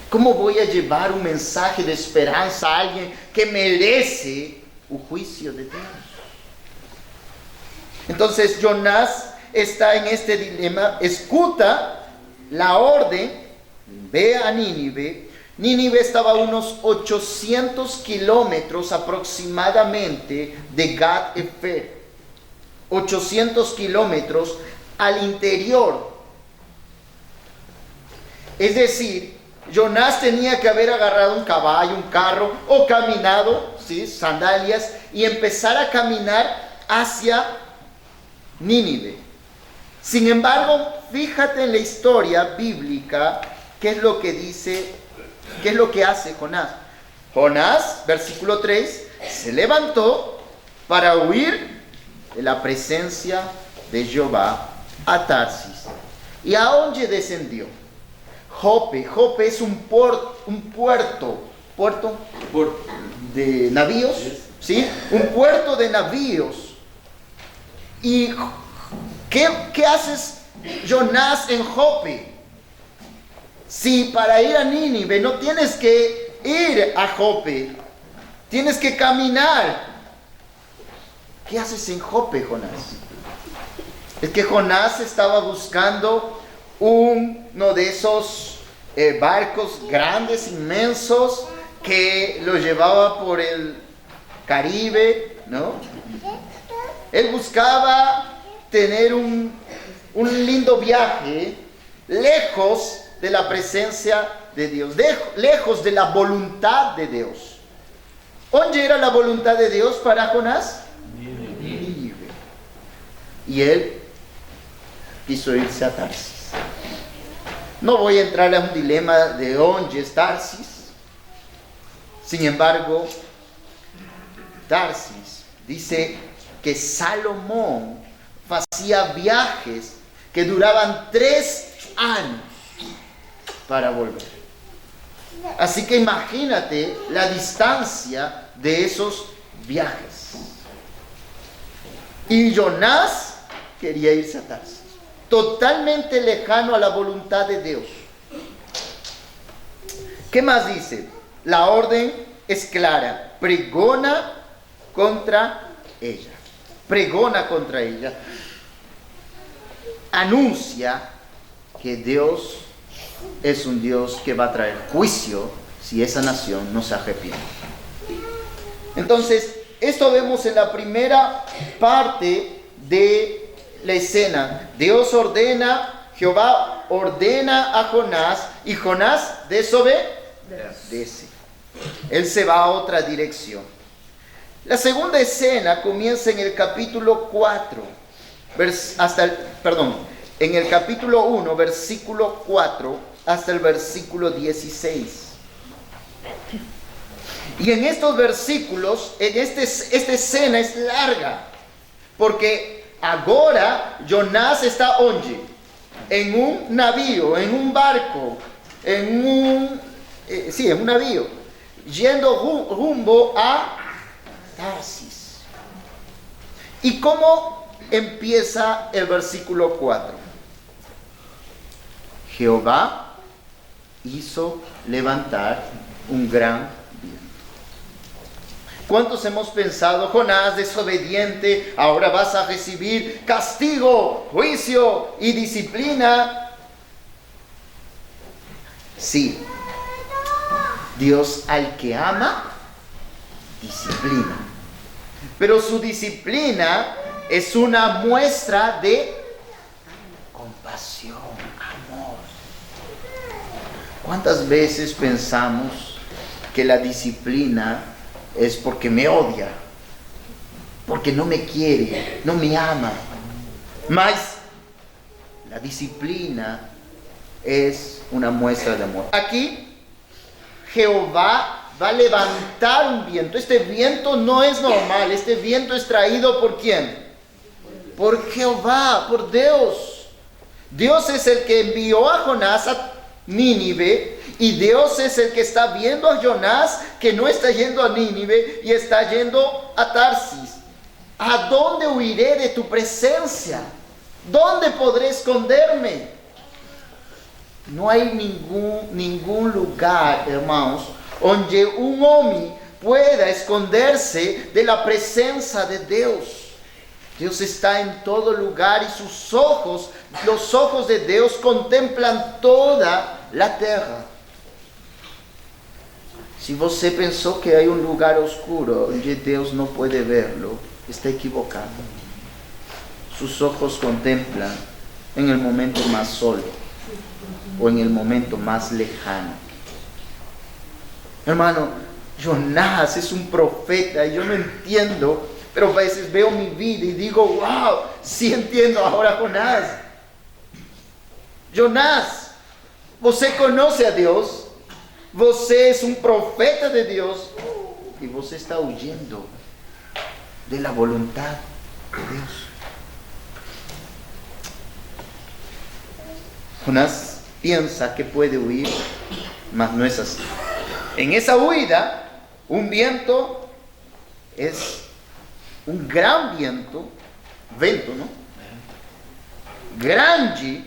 ¿Cómo voy a llevar un mensaje de esperanza a alguien que merece un juicio de Dios? Entonces Jonás está en este dilema, escucha la orden, ve a Nínive. Nínive estaba a unos 800 kilómetros aproximadamente de Gat-Hefer, 800 kilómetros al interior. Es decir, Jonás tenía que haber agarrado un caballo, un carro, o caminado, ¿sí?, sandalias, y empezar a caminar hacia Nínive. Sin embargo, fíjate en la historia bíblica, qué es lo que dice, qué es lo que hace Jonás. Jonás, versículo 3, se levantó para huir de la presencia de Jehová a Tarsis. ¿Y a dónde descendió? Jope. Jope es un puerto de navíos, ¿sí? Un puerto de navíos. ¿Y qué haces, Jonás, en Jope? Si para ir a Nínive no tienes que ir a Jope, tienes que caminar. ¿Qué haces en Jope, Jonás? Es que Jonás estaba buscando uno de esos barcos grandes, inmensos, que lo llevaba por el Caribe, ¿no? Él buscaba tener un lindo viaje lejos de la presencia de Dios, lejos de la voluntad de Dios. ¿Dónde era la voluntad de Dios para Jonás? Nínive. Y él quiso irse a Tarsis. No voy a entrar en un dilema de dónde es Tarsis. Sin embargo, Tarsis dice que Salomón hacía viajes que duraban 3 años para volver. Así que imagínate la distancia de esos viajes. Y Jonás quería irse a Tarsis, totalmente lejano a la voluntad de Dios. ¿Qué más dice? La orden es clara: pregona contra ella. Pregona contra ella. Anuncia que Dios es un Dios que va a traer juicio si esa nación no se arrepiente. Entonces, esto vemos en la primera parte de la escena. Jehová ordena a Jonás y Jonás desobedece. Él se va a otra dirección. La segunda escena comienza en el capítulo 4, en el capítulo 1, versículo 4 hasta el versículo 16. Y en estos versículos, esta escena es larga, porque ahora Jonás está ¿dónde? En un navío, en un barco, en un navío, yendo rumbo a Tarsis. ¿Y cómo empieza el versículo 4? Jehová hizo levantar un gran viento. ¿Cuántos hemos pensado, Jonás, desobediente, ahora vas a recibir castigo, juicio y disciplina? Sí, Dios al que ama, disciplina. Pero su disciplina es una muestra de compasión, amor. ¿Cuántas veces pensamos que la disciplina es porque me odia, porque no me quiere, no me ama? Mas la disciplina es una muestra de amor. Aquí Jehová va a levantar un viento. Este viento no es normal. Este viento es traído ¿por quién? Por Jehová, por Dios. Dios es el que envió a Jonás a Nínive, y Dios es el que está viendo a Jonás que no está yendo a Nínive y está yendo a Tarsis. ¿A dónde huiré de tu presencia? ¿Dónde podré esconderme? No hay ningún lugar, hermanos, donde un hombre pueda esconderse de la presencia de Dios. Dios está en todo lugar y sus ojos, los ojos de Dios, contemplan toda la tierra. Si você pensó que hay un lugar oscuro donde Dios no puede verlo, está equivocado. Sus ojos contemplan en el momento más solo o en el momento más lejano. Hermano, Jonás es un profeta y yo no entiendo, pero a veces veo mi vida y digo, wow, sí entiendo ahora Jonás. Jonás, você conoce a Dios, você es un profeta de Dios y você está huyendo de la voluntad de Dios. Jonás piensa que puede huir, mas no es así. En esa huida, un viento es un gran viento, ¿no? Grande,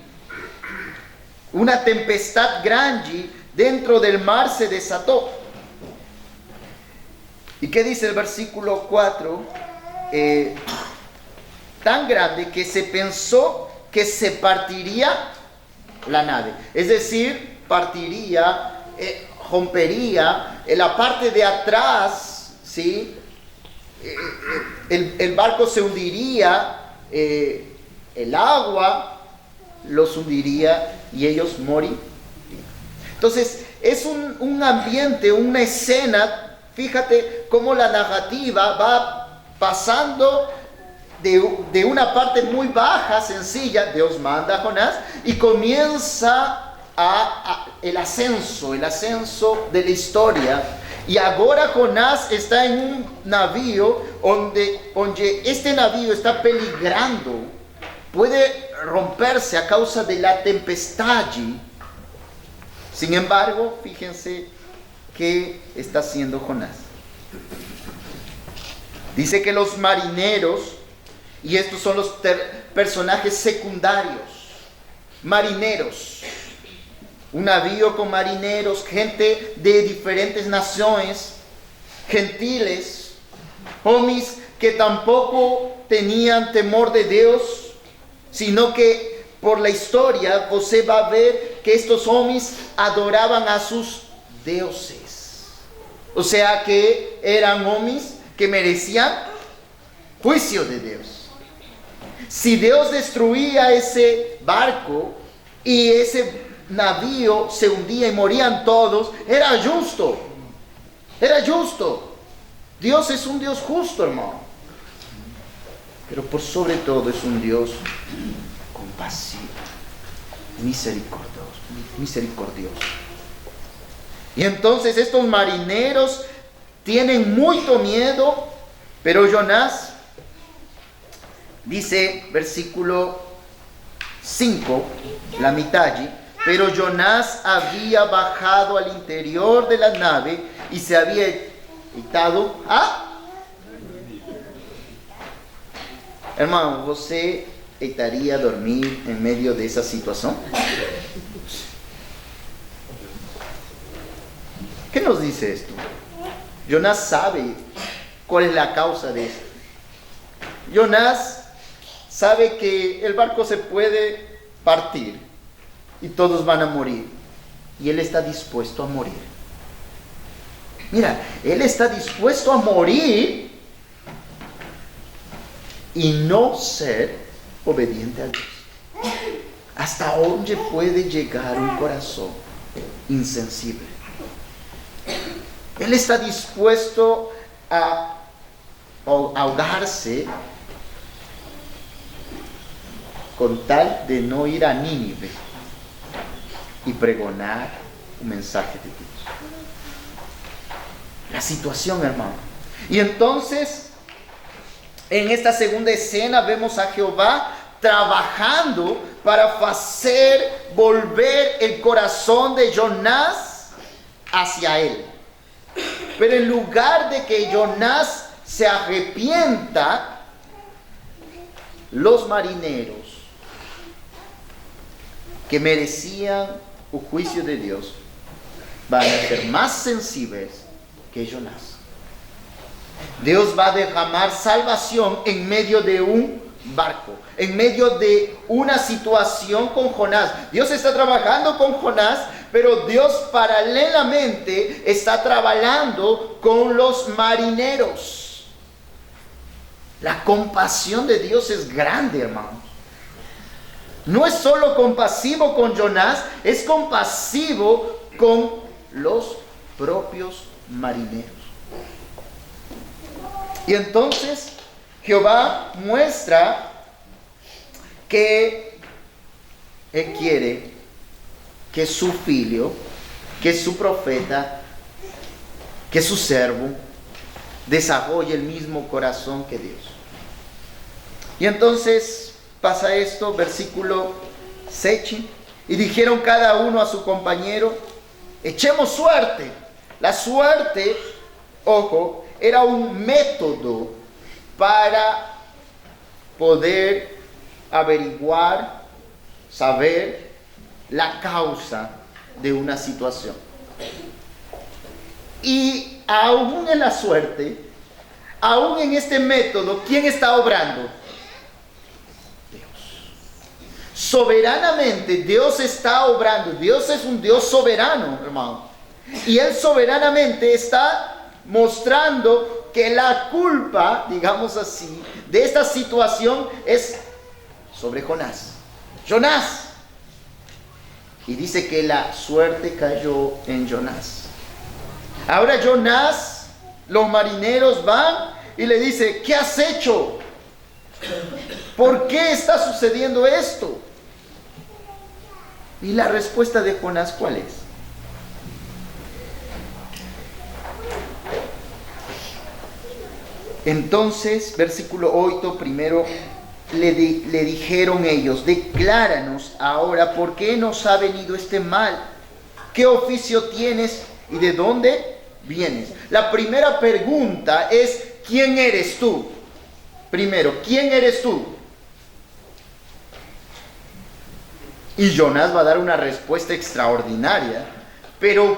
una tempestad grande dentro del mar se desató. ¿Y qué dice el versículo 4? Tan grande que se pensó que se partiría la nave. Es decir, partiría, rompería en la parte de atrás, ¿sí? El barco se hundiría, el agua los hundiría y ellos morirían. Entonces es un ambiente, una escena. Fíjate cómo la narrativa va pasando de una parte muy baja, sencilla. Dios manda a Jonás y comienza el ascenso de la historia. Y ahora Jonás está en un navío donde este navío está peligrando, puede romperse a causa de la tempestad. Sin embargo, fíjense qué está haciendo Jonás. Dice que los marineros, y estos son los personajes secundarios, marineros, un navío con marineros, gente de diferentes naciones, gentiles, hombres que tampoco tenían temor de Dios, sino que por la historia usted va a ver que estos hombres adoraban a sus dioses. O sea que eran hombres que merecían juicio de Dios. Si Dios destruía ese barco y ese navío se hundía y morían todos, era justo. Era justo. Dios es un Dios justo, hermano. Pero por sobre todo es un Dios compasivo, misericordioso. Y entonces estos marineros tienen mucho miedo, pero Jonás dice, versículo 5, la mitad allí, pero Jonás había bajado al interior de la nave y se había echado a... Hermano, ¿você estaría a dormir en medio de esa situación? ¿Qué nos dice esto? Jonás sabe cuál es la causa de esto. Jonás sabe que el barco se puede partir y todos van a morir. Y él está dispuesto a morir. Mira, él está dispuesto a morir y no ser obediente a Dios. ¿Hasta dónde puede llegar un corazón insensible? Él está dispuesto a ahogarse con tal de no ir a Nínive y pregonar un mensaje de Dios. La situación, hermano. Y entonces, en esta segunda escena vemos a Jehová trabajando para hacer volver el corazón de Jonás hacia él. Pero en lugar de que Jonás se arrepienta, los marineros que merecían el juicio de Dios van a ser más sensibles que Jonás. Dios va a derramar salvación en medio de un barco, en medio de una situación con Jonás. Dios está trabajando con Jonás, pero Dios paralelamente está trabajando con los marineros. La compasión de Dios es grande, hermanos. No es solo compasivo con Jonás, es compasivo con los propios marineros. Y entonces Jehová muestra que Él quiere que su filho, que su profeta, que su servo desarrolle el mismo corazón que Dios. Y entonces pasa esto, versículo 6, y dijeron cada uno a su compañero, echemos suerte. La suerte, ojo, era un método para poder averiguar, saber la causa de una situación. Y aún en la suerte, aún en este método, ¿quién está obrando? Dios. Soberanamente Dios está obrando. Dios es un Dios soberano, hermano. Y Él soberanamente está mostrando que la culpa, digamos así, de esta situación es sobre Jonás. Jonás. Y dice que la suerte cayó en Jonás. Ahora Jonás, los marineros van y le dice, ¿qué has hecho? ¿Por qué está sucediendo esto? Y la respuesta de Jonás, ¿cuál es? Entonces, versículo 8, primero le dijeron ellos, decláranos ahora por qué nos ha venido este mal, qué oficio tienes y de dónde vienes. La primera pregunta es, ¿quién eres tú? Primero, ¿quién eres tú? Y Jonás va a dar una respuesta extraordinaria, pero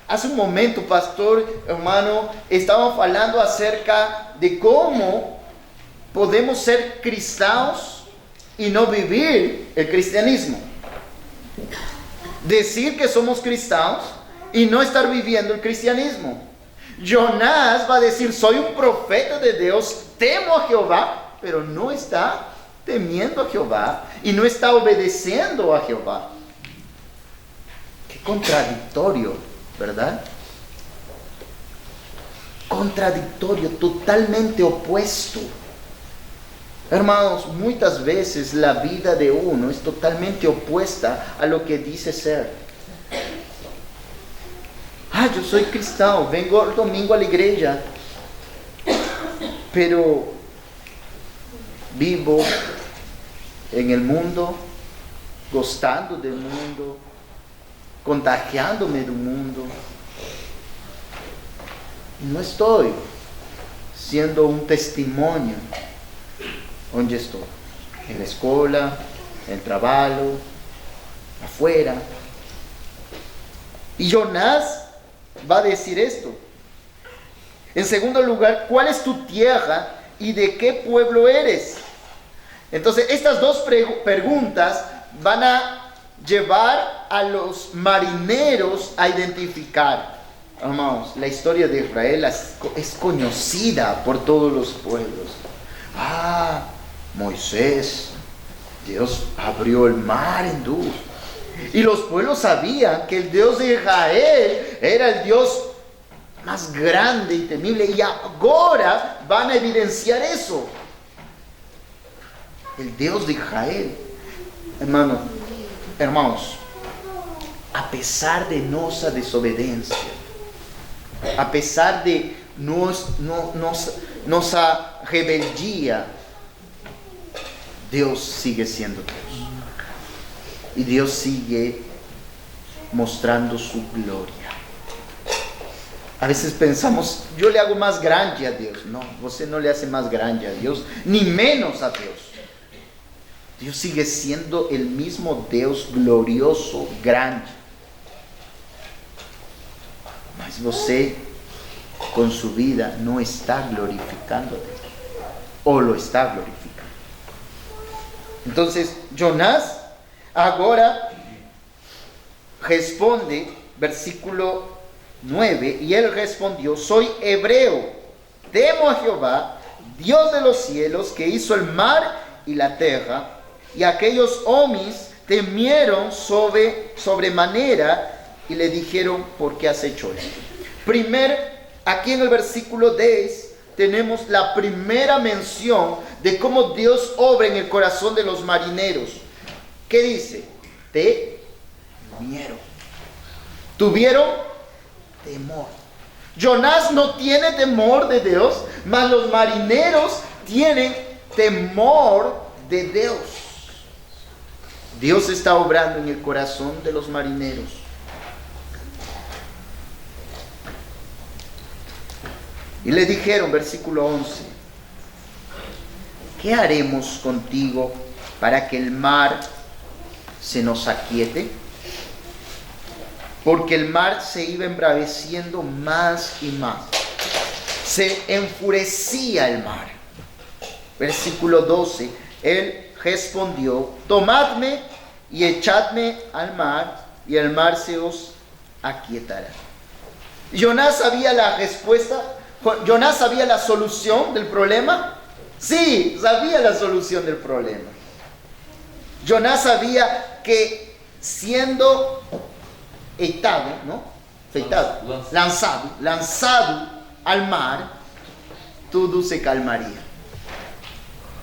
hace un momento, pastor, hermano, estábamos hablando acerca de cómo podemos ser cristianos y no vivir el cristianismo. Decir que somos cristianos y no estar viviendo el cristianismo. Jonás va a decir, soy un profeta de Dios, temo a Jehová, pero no está temiendo a Jehová y no está obedeciendo a Jehová. Qué contradictorio, ¿verdad? Contradictorio, totalmente opuesto. Hermanos, muchas veces la vida de uno es totalmente opuesta a lo que dice ser. Yo soy cristiano, vengo el domingo a la iglesia, pero vivo en el mundo, gozando del mundo, contagiándome del mundo. No estoy siendo un testimonio. ¿Dónde estoy? En la escuela, en el trabajo, afuera. Y Jonás va a decir esto. En segundo lugar, ¿cuál es tu tierra y de qué pueblo eres? Entonces, estas dos preguntas van a llevar a los marineros a identificar. Hermanos, la historia de Israel es conocida por todos los pueblos. Moisés, Dios abrió el mar en dos. Y los pueblos sabían que el Dios de Israel era el Dios más grande y temible. Y ahora van a evidenciar eso. El Dios de Israel. Hermanos, a pesar de nuestra desobediencia, a pesar de nuestra rebeldía, Dios sigue siendo Dios. Y Dios sigue mostrando su gloria. A veces pensamos, yo le hago más grande a Dios. No, usted no le hace más grande a Dios, ni menos a Dios. Dios sigue siendo el mismo Dios glorioso, grande. Mas usted con su vida no está glorificando a Dios, o lo está glorificando. Entonces, Jonás ahora responde, versículo 9, y él respondió, soy hebreo, temo a Jehová, Dios de los cielos, que hizo el mar y la tierra. Y aquellos hombres temieron sobremanera y le dijeron, ¿por qué has hecho esto? Aquí en el versículo 10 tenemos la primera mención de cómo Dios obra en el corazón de los marineros. ¿Qué dice? Temieron. Tuvieron temor. Jonás no tiene temor de Dios, mas los marineros tienen temor de Dios. Dios está obrando en el corazón de los marineros. Y le dijeron, versículo 11, ¿qué haremos contigo para que el mar se nos aquiete? Porque el mar se iba embraveciendo más y más. Se enfurecía el mar. Versículo 12, él respondió, tomadme y echadme al mar, y el mar se os aquietará. Jonás sabía la respuesta. Jonás sabía la solución del problema. Sí, sabía la solución del problema. Jonás sabía que siendo lanzado al mar, todo se calmaría.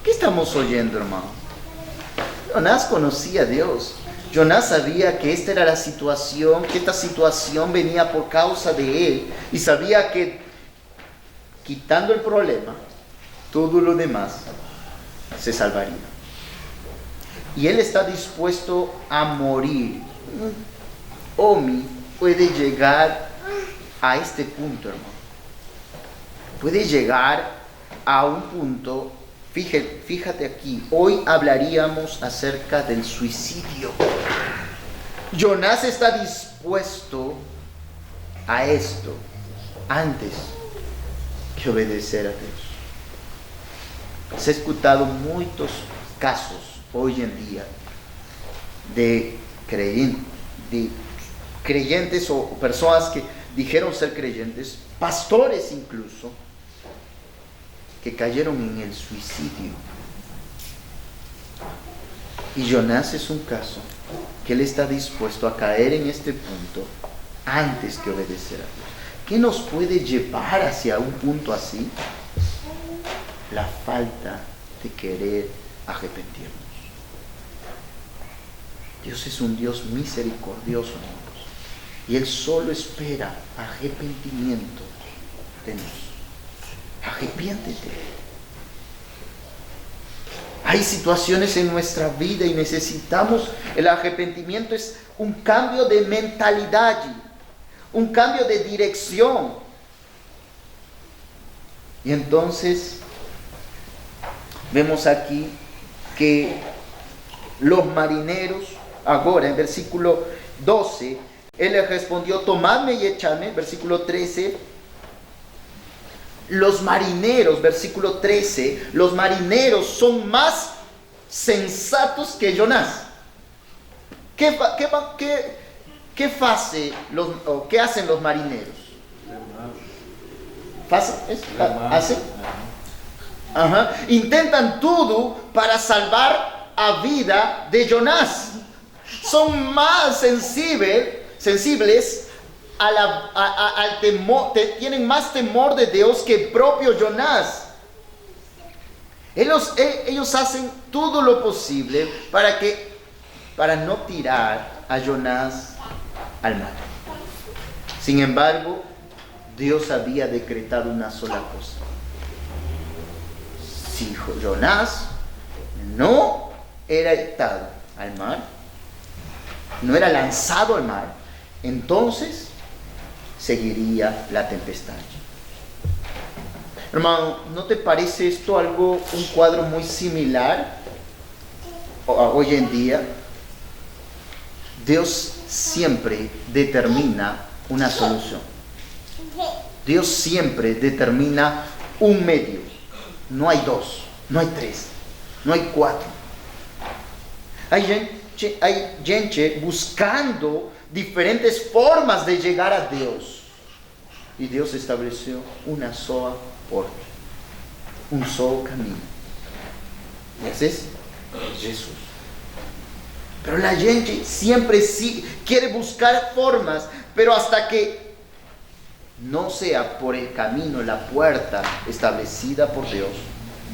¿Qué estamos oyendo, hermano? Jonás conocía a Dios. Jonás sabía que esta era la situación, que esta situación venía por causa de él, y sabía que quitando el problema, todo lo demás se salvaría. Y él está dispuesto a morir. Un hombre puede llegar a este punto, hermano. Puede llegar a un punto. Fíjate aquí, hoy hablaríamos acerca del suicidio. Jonás está dispuesto a esto antes que obedecer a Dios. Se ha escuchado muchos casos hoy en día de creyentes o personas que dijeron ser creyentes, pastores incluso, que cayeron en el suicidio. Y Jonás es un caso que él está dispuesto a caer en este punto antes que obedecer a Dios. ¿Qué nos puede llevar hacia un punto así? La falta de querer arrepentirnos. Dios es un Dios misericordioso, amigos, y Él solo espera arrepentimiento de nosotros. Arrepiéntete. Hay situaciones en nuestra vida y necesitamos, el arrepentimiento es un cambio de mentalidad, un cambio de dirección. Y entonces vemos aquí que los marineros, ahora en versículo 12, él les respondió: tomadme y echadme. Versículo 13, los marineros, versículo 13, los marineros son más sensatos que Jonás. ¿Qué hacen los marineros? ¿Hacen? Ajá. Intentan todo para salvar a vida de Jonás. Son más sensibles al temor, tienen más temor de Dios que el propio Jonás. Ellos hacen todo lo posible para no tirar a Jonás al mar. Sin embargo, Dios había decretado una sola cosa: si Jonás no era echado al mar, no era lanzado al mar, entonces seguiría la tempestad. Hermano, ¿no te parece esto un cuadro muy similar hoy en día? Dios siempre determina una solución. Dios siempre determina un medio. No hay dos, no hay tres, no hay cuatro. Hay gente buscando diferentes formas de llegar a Dios. Y Dios estableció una sola puerta, un solo camino. Y ese es Jesús. Pero la gente siempre sí quiere buscar formas, pero hasta que no sea por el camino, la puerta establecida por Dios,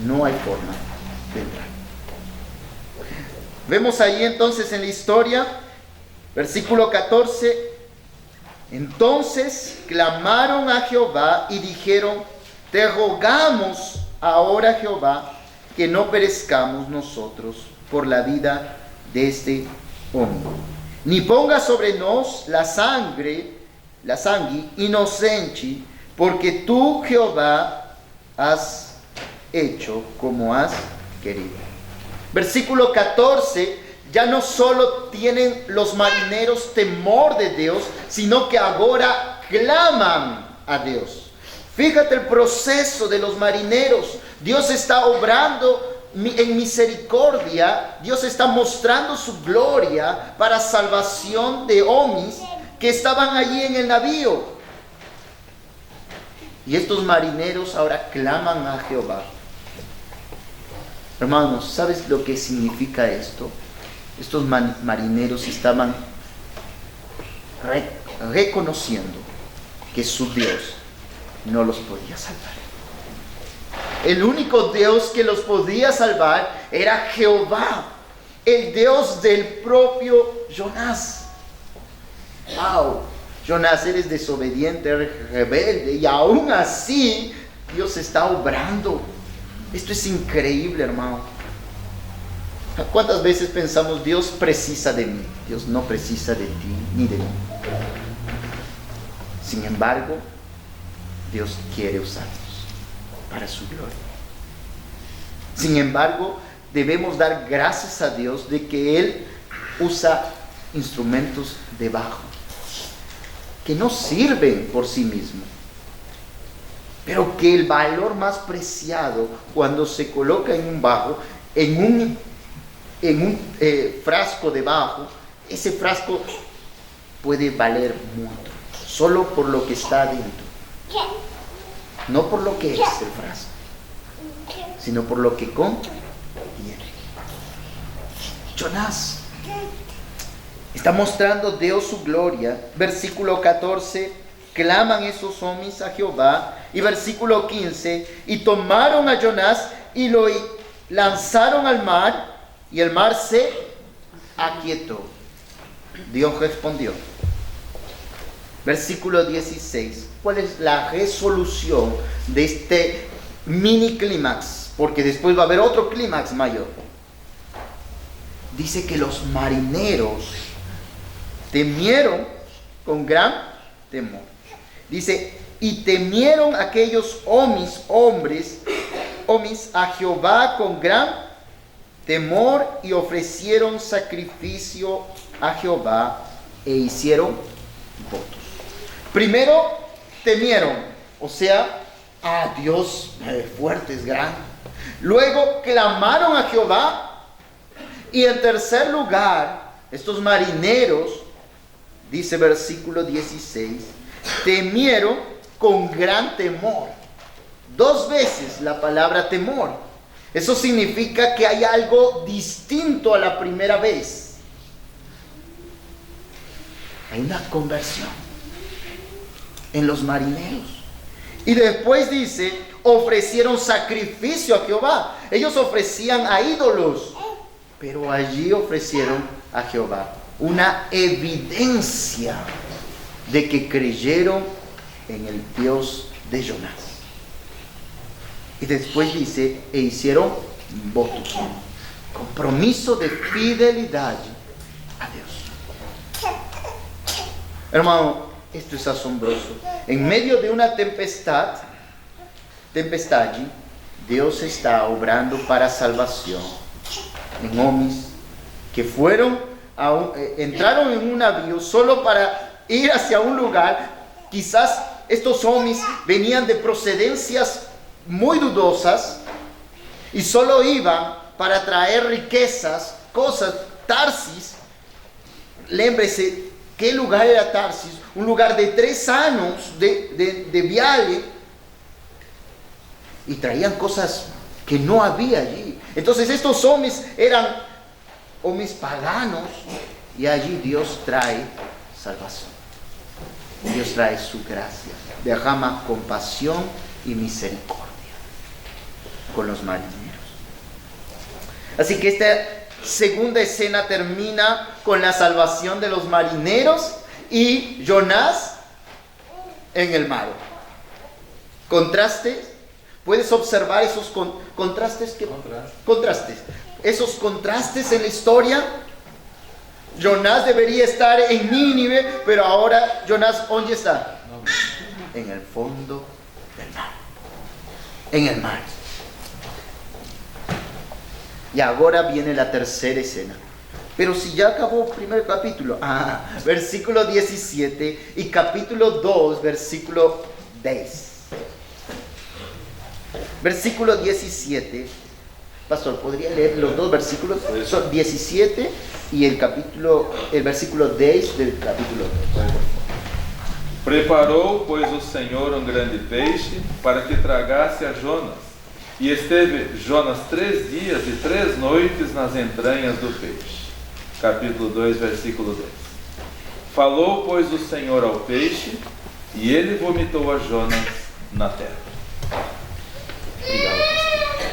no hay forma de entrar. Vemos ahí entonces en la historia, versículo 14, entonces clamaron a Jehová y dijeron: te rogamos ahora, Jehová, que no perezcamos nosotros por la vida de este hombre, ni ponga sobre nos la sangre inocente, porque tú, Jehová, has hecho como has querido. Versículo 14, ya no solo tienen los marineros temor de Dios, sino que ahora claman a Dios. Fíjate el proceso de los marineros. Dios está obrando en misericordia. Dios está mostrando su gloria para salvación de hombres que estaban allí en el navío. Y estos marineros ahora claman a Jehová. Hermanos, ¿sabes lo que significa esto? Estos marineros estaban reconociendo que su Dios no los podía salvar. El único Dios que los podía salvar era Jehová, el Dios del propio Jonás. ¡Wow! Jonás, eres desobediente, eres rebelde, y aún así Dios está obrando. Esto es increíble, hermano. ¿Cuántas veces pensamos: Dios precisa de mí? Dios no precisa de ti ni de mí. Sin embargo, Dios quiere usarnos para su gloria. Sin embargo, debemos dar gracias a Dios de que Él usa instrumentos de barro que no sirven por sí mismos, pero que el valor más preciado, cuando se coloca en un barro, en un frasco de barro, ese frasco puede valer mucho. solo por lo que está adentro. No por lo que es el frasco, sino por lo que contiene. Jonás está mostrando Dios su gloria. Versículo 14, claman esos hombres a Jehová. Y versículo 15, y tomaron a Jonás y lo lanzaron al mar, y el mar se aquietó. Dios respondió. Versículo 16, ¿cuál es la resolución de este mini clímax? Porque después va a haber otro clímax mayor. Dice que los marineros temieron con gran temor. Dice, y temieron aquellos hombres a Jehová con gran temor, y ofrecieron sacrificio a Jehová e hicieron votos. Primero temieron, o sea, a Dios fuerte, es grande. Luego clamaron a Jehová. Y en tercer lugar, estos marineros, dice versículo 16, temieron con gran temor. 2 veces la palabra temor. Eso significa que hay algo distinto a la primera vez. Hay una conversión en los marineros. Y después dice, ofrecieron sacrificio a Jehová. Ellos ofrecían a ídolos, pero allí ofrecieron a Jehová una evidencia de que creyeron en el Dios de Jonás. Y después dice, e hicieron votos, compromiso de fidelidad a Dios. Hermano, esto es asombroso. En medio de una tempestad, Dios está obrando para salvación en hombres que entraron en un navío solo para ir hacia un lugar. Quizás estos hombres venían de procedencias muy dudosas y solo iban para traer riquezas, cosas. Tarsis, lémbrese, ¿qué lugar era Tarsis? Un lugar de 3 años de viaje, y traían cosas que no había allí. Entonces estos hombres eran hombres paganos, y allí Dios trae salvación. Dios trae su gracia, derrama compasión y misericordia con los marineros. Así que esta segunda escena termina con la salvación de los marineros y Jonás en el mar. Contrastes. ¿Puedes observar esos contrastes? Contrastes. Esos contrastes en la historia. Jonás debería estar en Nínive, pero ahora Jonás, ¿dónde está? En el fondo del mar. En el mar. Y ahora viene la tercera escena. Pero si ya acabó el primer capítulo, versículo 17 y capítulo 2, versículo 10. Versículo 17. Pastor, ¿podría leer los 2 versículos? Son 17 y el versículo 10 del capítulo 2. Preparou, pois, o Senhor grande peixe para que tragasse a Jonas. E esteve Jonas 3 dias e 3 noites nas entranhas do peixe. Capítulo 2, versículo 10. Falou, pois, o Senhor ao peixe, e ele vomitou a Jonas na terra.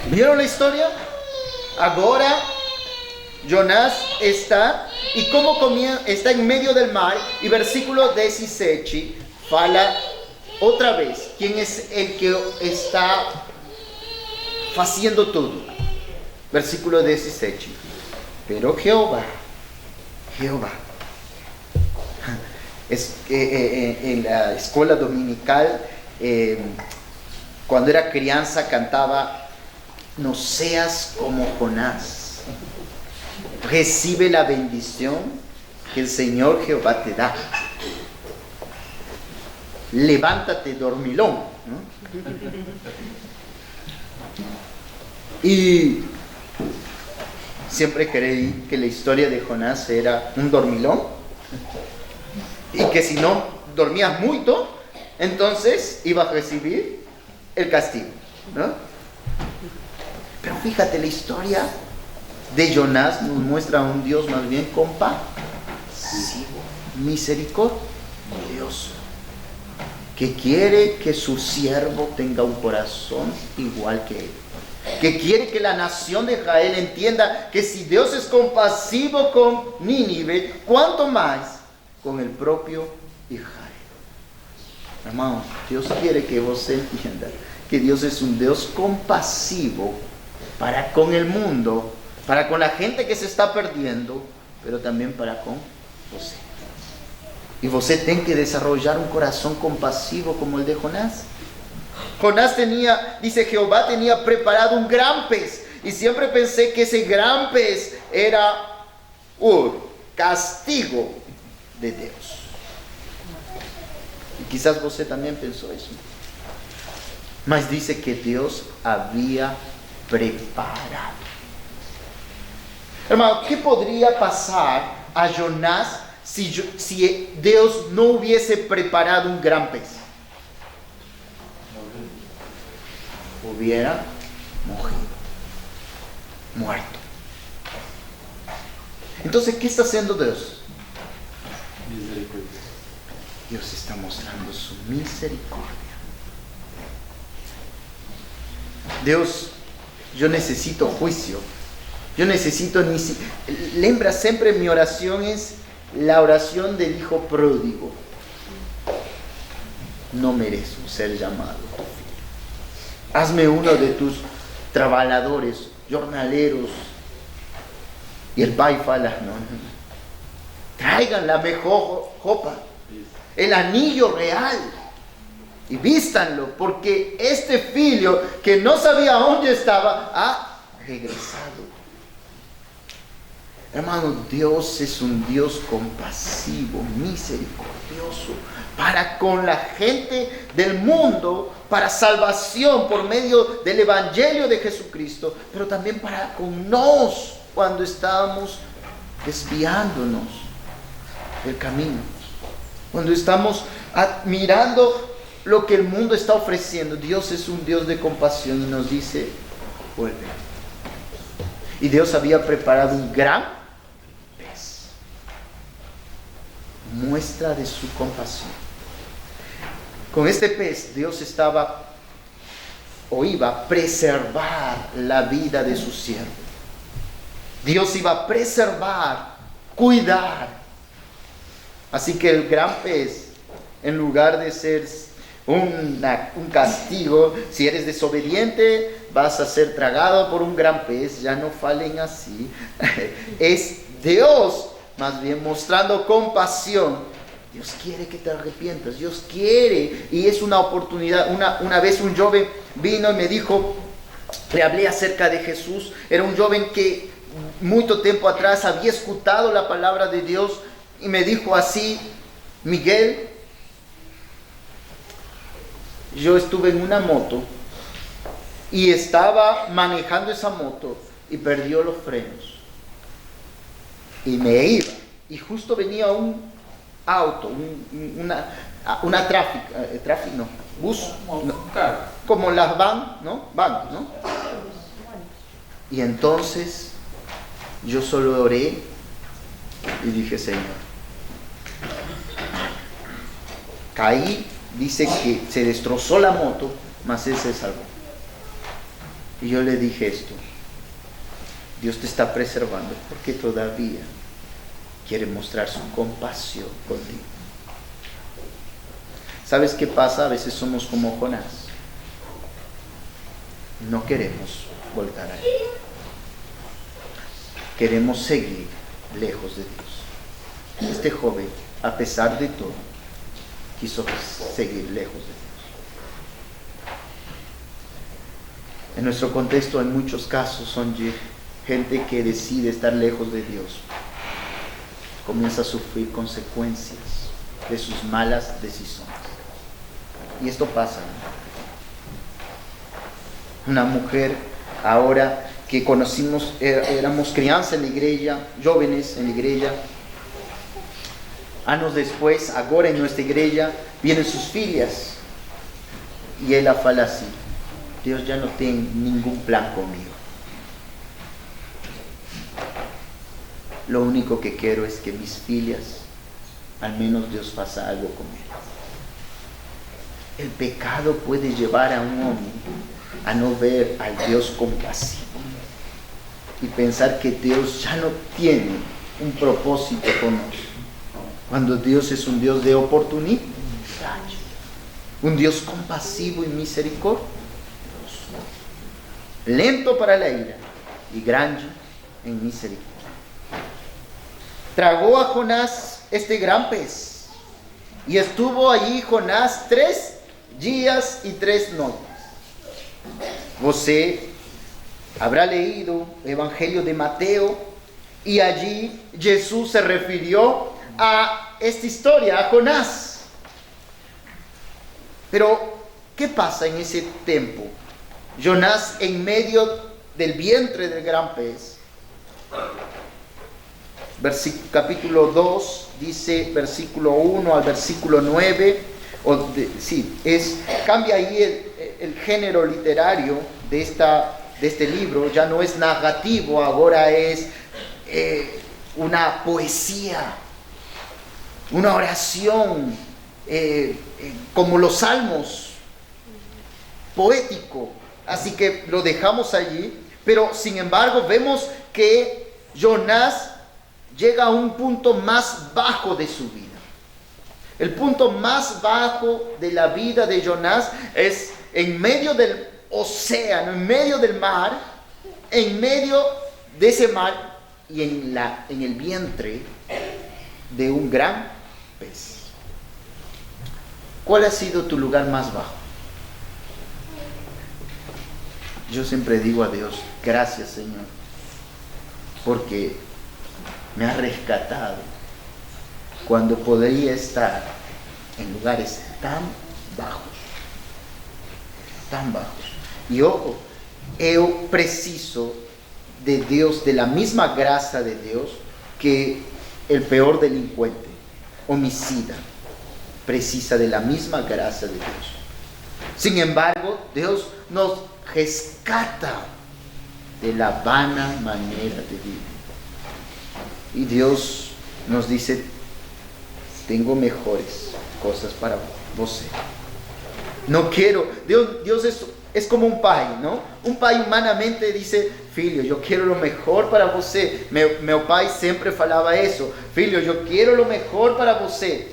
¿Vieron la historia? Ahora Jonás está, y como está en medio del mar, y versículo 17 fala otra vez quién es el que está haciendo todo. Versículo 17. Pero Jehová en la escuela dominical, cuando era crianza cantaba: no seas como Jonás, recibe la bendición que el Señor Jehová te da. Levántate, dormilón, ¿no? Y siempre creí que la historia de Jonás era un dormilón. y que si no dormías mucho, entonces ibas a recibir el castigo, ¿no? Pero fíjate, la historia de Jonás nos muestra a un Dios más bien compasivo, misericordioso, que quiere que su siervo tenga un corazón igual que él, que quiere que la nación de Israel entienda que si Dios es compasivo con Nínive, ¿cuánto más con el propio Israel? Hermano, Dios quiere que vos entiendas que Dios es un Dios compasivo para con el mundo, para con la gente que se está perdiendo, pero también para con vos. Y vos tenés que desarrollar un corazón compasivo como el de Jonás. Jonás tenía, dice, Jehová tenía preparado un gran pez, y siempre pensé que ese gran pez era un castigo de Dios. Y quizás vos también pensó eso. Mas dice que Dios había preparado. Hermano, ¿qué podría pasar a Jonás si Dios no hubiese preparado un gran pez? Hubiera muerto. Entonces, ¿qué está haciendo Dios? Misericordia. Dios está mostrando su misericordia. Dios, yo necesito juicio. Yo necesito, lembra siempre mi oración es la oración del hijo pródigo. No merezco ser llamado. Hazme uno de tus trabajadores, jornaleros. Y el pai fala, no. Traigan la mejor ropa, el anillo real, y vístanlo, porque este filho que no sabía dónde estaba, ha regresado. Hermano, Dios es un Dios compasivo, misericordioso, para con la gente del mundo, para salvación por medio del Evangelio de Jesucristo, pero también para con nosotros cuando estábamos desviándonos del camino, cuando estamos admirando lo que el mundo está ofreciendo. Dios es un Dios de compasión y nos dice, vuelve. Y Dios había preparado un gran pez, muestra de su compasión. Con este pez Dios iba a preservar la vida de su siervo. Dios iba a preservar, cuidar. Así que el gran pez, en lugar de ser un castigo, si eres desobediente, vas a ser tragado por un gran pez, ya no falen así. Es Dios, más bien mostrando compasión. Dios quiere que te arrepientas, Dios quiere, y es una oportunidad. Una vez un joven vino y me dijo, le hablé acerca de Jesús. Era un joven que mucho tiempo atrás había escuchado la palabra de Dios y me dijo así, Miguel, yo estuve en una moto y estaba manejando esa moto y perdió los frenos y me iba, y justo venía un auto, una bus, como las van, ¿no? Y entonces yo solo oré y dije, Señor, caí, dice que se destrozó la moto, mas él se salvó. Y yo le dije esto, Dios te está preservando porque todavía quiere mostrar su compasión contigo. ¿Sabes qué pasa? A veces somos como Jonás. No queremos voltar a él. Queremos seguir lejos de Dios. Este joven, a pesar de todo, quiso seguir lejos de Dios. En nuestro contexto, en muchos casos, son gente que decide estar lejos de Dios. Comienza a sufrir consecuencias de sus malas decisiones. Y esto pasa, ¿no? Una mujer ahora que conocimos, éramos crianza en la iglesia, jóvenes en la iglesia, Años después, ahora en nuestra iglesia, vienen sus filhas. Y ella fala así: Dios ya no tiene ningún plan conmigo. Lo único que quiero es que mis filhas, al menos Dios faça algo con ellas. El pecado puede llevar a un hombre a no ver al Dios compasivo y pensar que Dios ya no tiene un propósito con nosotros. Cuando Dios es un Dios de oportunidad, un Dios compasivo y misericordioso, lento para la ira y grande en misericordia. Tragó a Jonás este gran pez, y estuvo allí Jonás 3 días y 3 noches. Você habrá leído el Evangelio de Mateo, y allí Jesús se refirió a esta historia, a Jonás. Pero, ¿qué pasa en ese tiempo? Jonás en medio del vientre del gran pez. Capítulo 2 dice, versículo 1 al versículo 9, cambia ahí el género literario de este libro. Ya no es narrativo, ahora es una poesía, una oración, como los salmos, poético. Así que lo dejamos allí, pero sin embargo vemos que Jonás llega a un punto más bajo de su vida. El punto más bajo de la vida de Jonás es en medio del océano, en medio del mar, en medio de ese mar y en el vientre de un gran pez. ¿Cuál ha sido tu lugar más bajo? Yo siempre digo a Dios: gracias, Señor, porque me ha rescatado cuando podría estar en lugares tan bajos, tan bajos. Y ojo, yo preciso de Dios, de la misma gracia de Dios que el peor delincuente, homicida, precisa de la misma gracia de Dios. Sin embargo, Dios nos rescata de la vana manera de vivir. Y Dios nos dice: tengo mejores cosas para vos. No quiero, Dios es como un pai, ¿no? Un pai humanamente dice: filho, yo quiero lo mejor para você. Meu pai siempre falaba eso: filho, yo quiero lo mejor para você.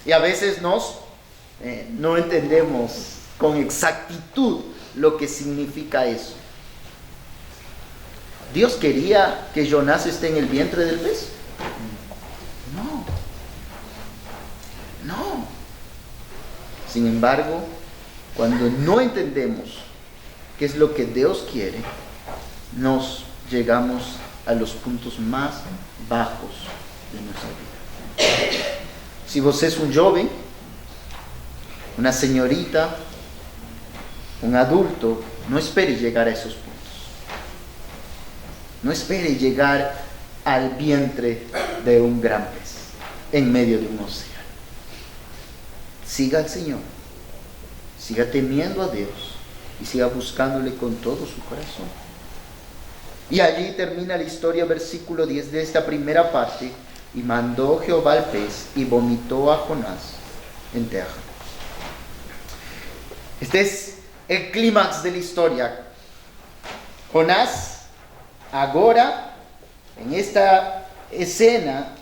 Y a veces no entendemos con exactitud lo que significa eso. ¿Dios quería que Jonás esté en el vientre del pez? No. Sin embargo, cuando no entendemos qué es lo que Dios quiere, nos llegamos a los puntos más bajos de nuestra vida. Si vos es un joven, una señorita, un adulto, no espere llegar a esos puntos. No espere llegar al vientre de un gran pez en medio de un océano. Siga al Señor, siga temiendo a Dios y siga buscándole con todo su corazón. Y allí termina la historia, versículo 10 de esta primera parte: y mandó Jehová al pez y vomitó a Jonás en tierra. Este es el clímax de la historia. Jonás, ahora, en esta escena,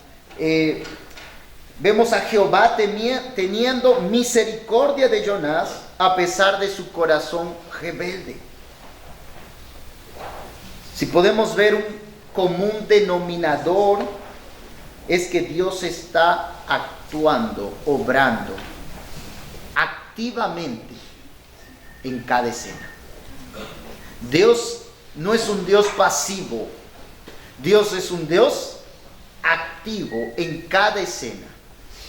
vemos a Jehová teniendo misericordia de Jonás a pesar de su corazón rebelde. Si podemos ver un común denominador, es que Dios está actuando, obrando activamente en cada escena. Dios no es un Dios pasivo. Dios es un Dios activo en cada escena.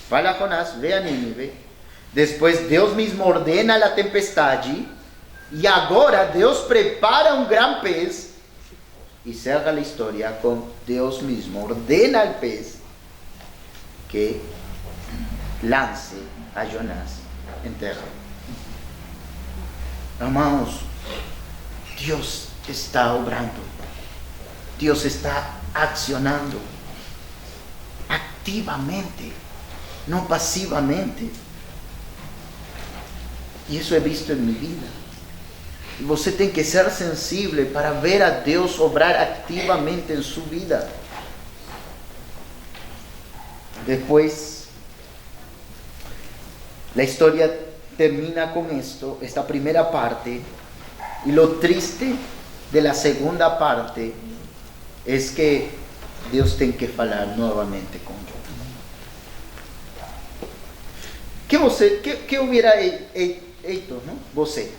Fala Jonás, ve a Nínive. Después Dios mismo ordena la tempestad allí. Y ahora Dios prepara un gran pez. Y se haga la historia con Dios mismo ordena al pez que lance a Jonás en tierra. Hermanos, Dios está obrando. Dios está accionando activamente, no pasivamente. Y eso he visto en mi vida. Y você tem que ser sensible para ver a Deus obrar activamente en su vida. Después, la historia termina con esto, esta primera parte. Y lo triste de la segunda parte es que Deus tem que falar nuevamente con Jonás. ¿Qué hubiera hecho, no? Você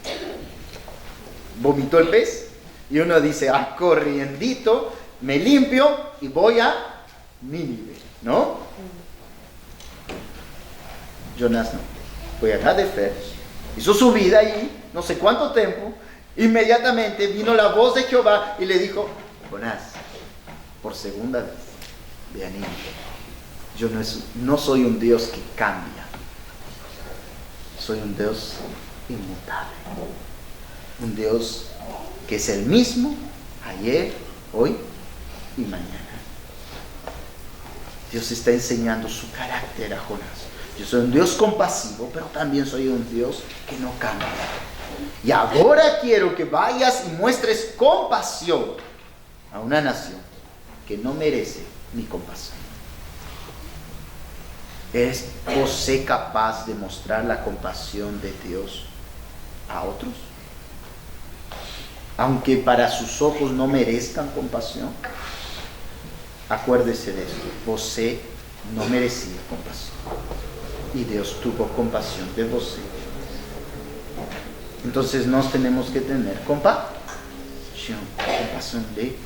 vomitó el pez y uno dice, corriendito, me limpio y voy a Nínive, ¿no? Jonás no. Fue acá de fe, hizo su vida ahí, no sé cuánto tiempo. Inmediatamente vino la voz de Jehová y le dijo, Jonás, por segunda vez, ve a Nínive. Yo no soy un Dios que cambia. Soy un Dios inmutable. Un Dios que es el mismo ayer, hoy y mañana. Dios está enseñando su carácter a Jonás. Yo soy un Dios compasivo, pero también soy un Dios que no cambia. Y ahora quiero que vayas y muestres compasión a una nación que no merece mi compasión. ¿Es você capaz de mostrar la compasión de Dios a otros? Aunque para sus ojos no merezcan compasión. Acuérdese de esto, você no merecía compasión. Y Dios tuvo compasión de você. Entonces nos tenemos que tener compasión de otros.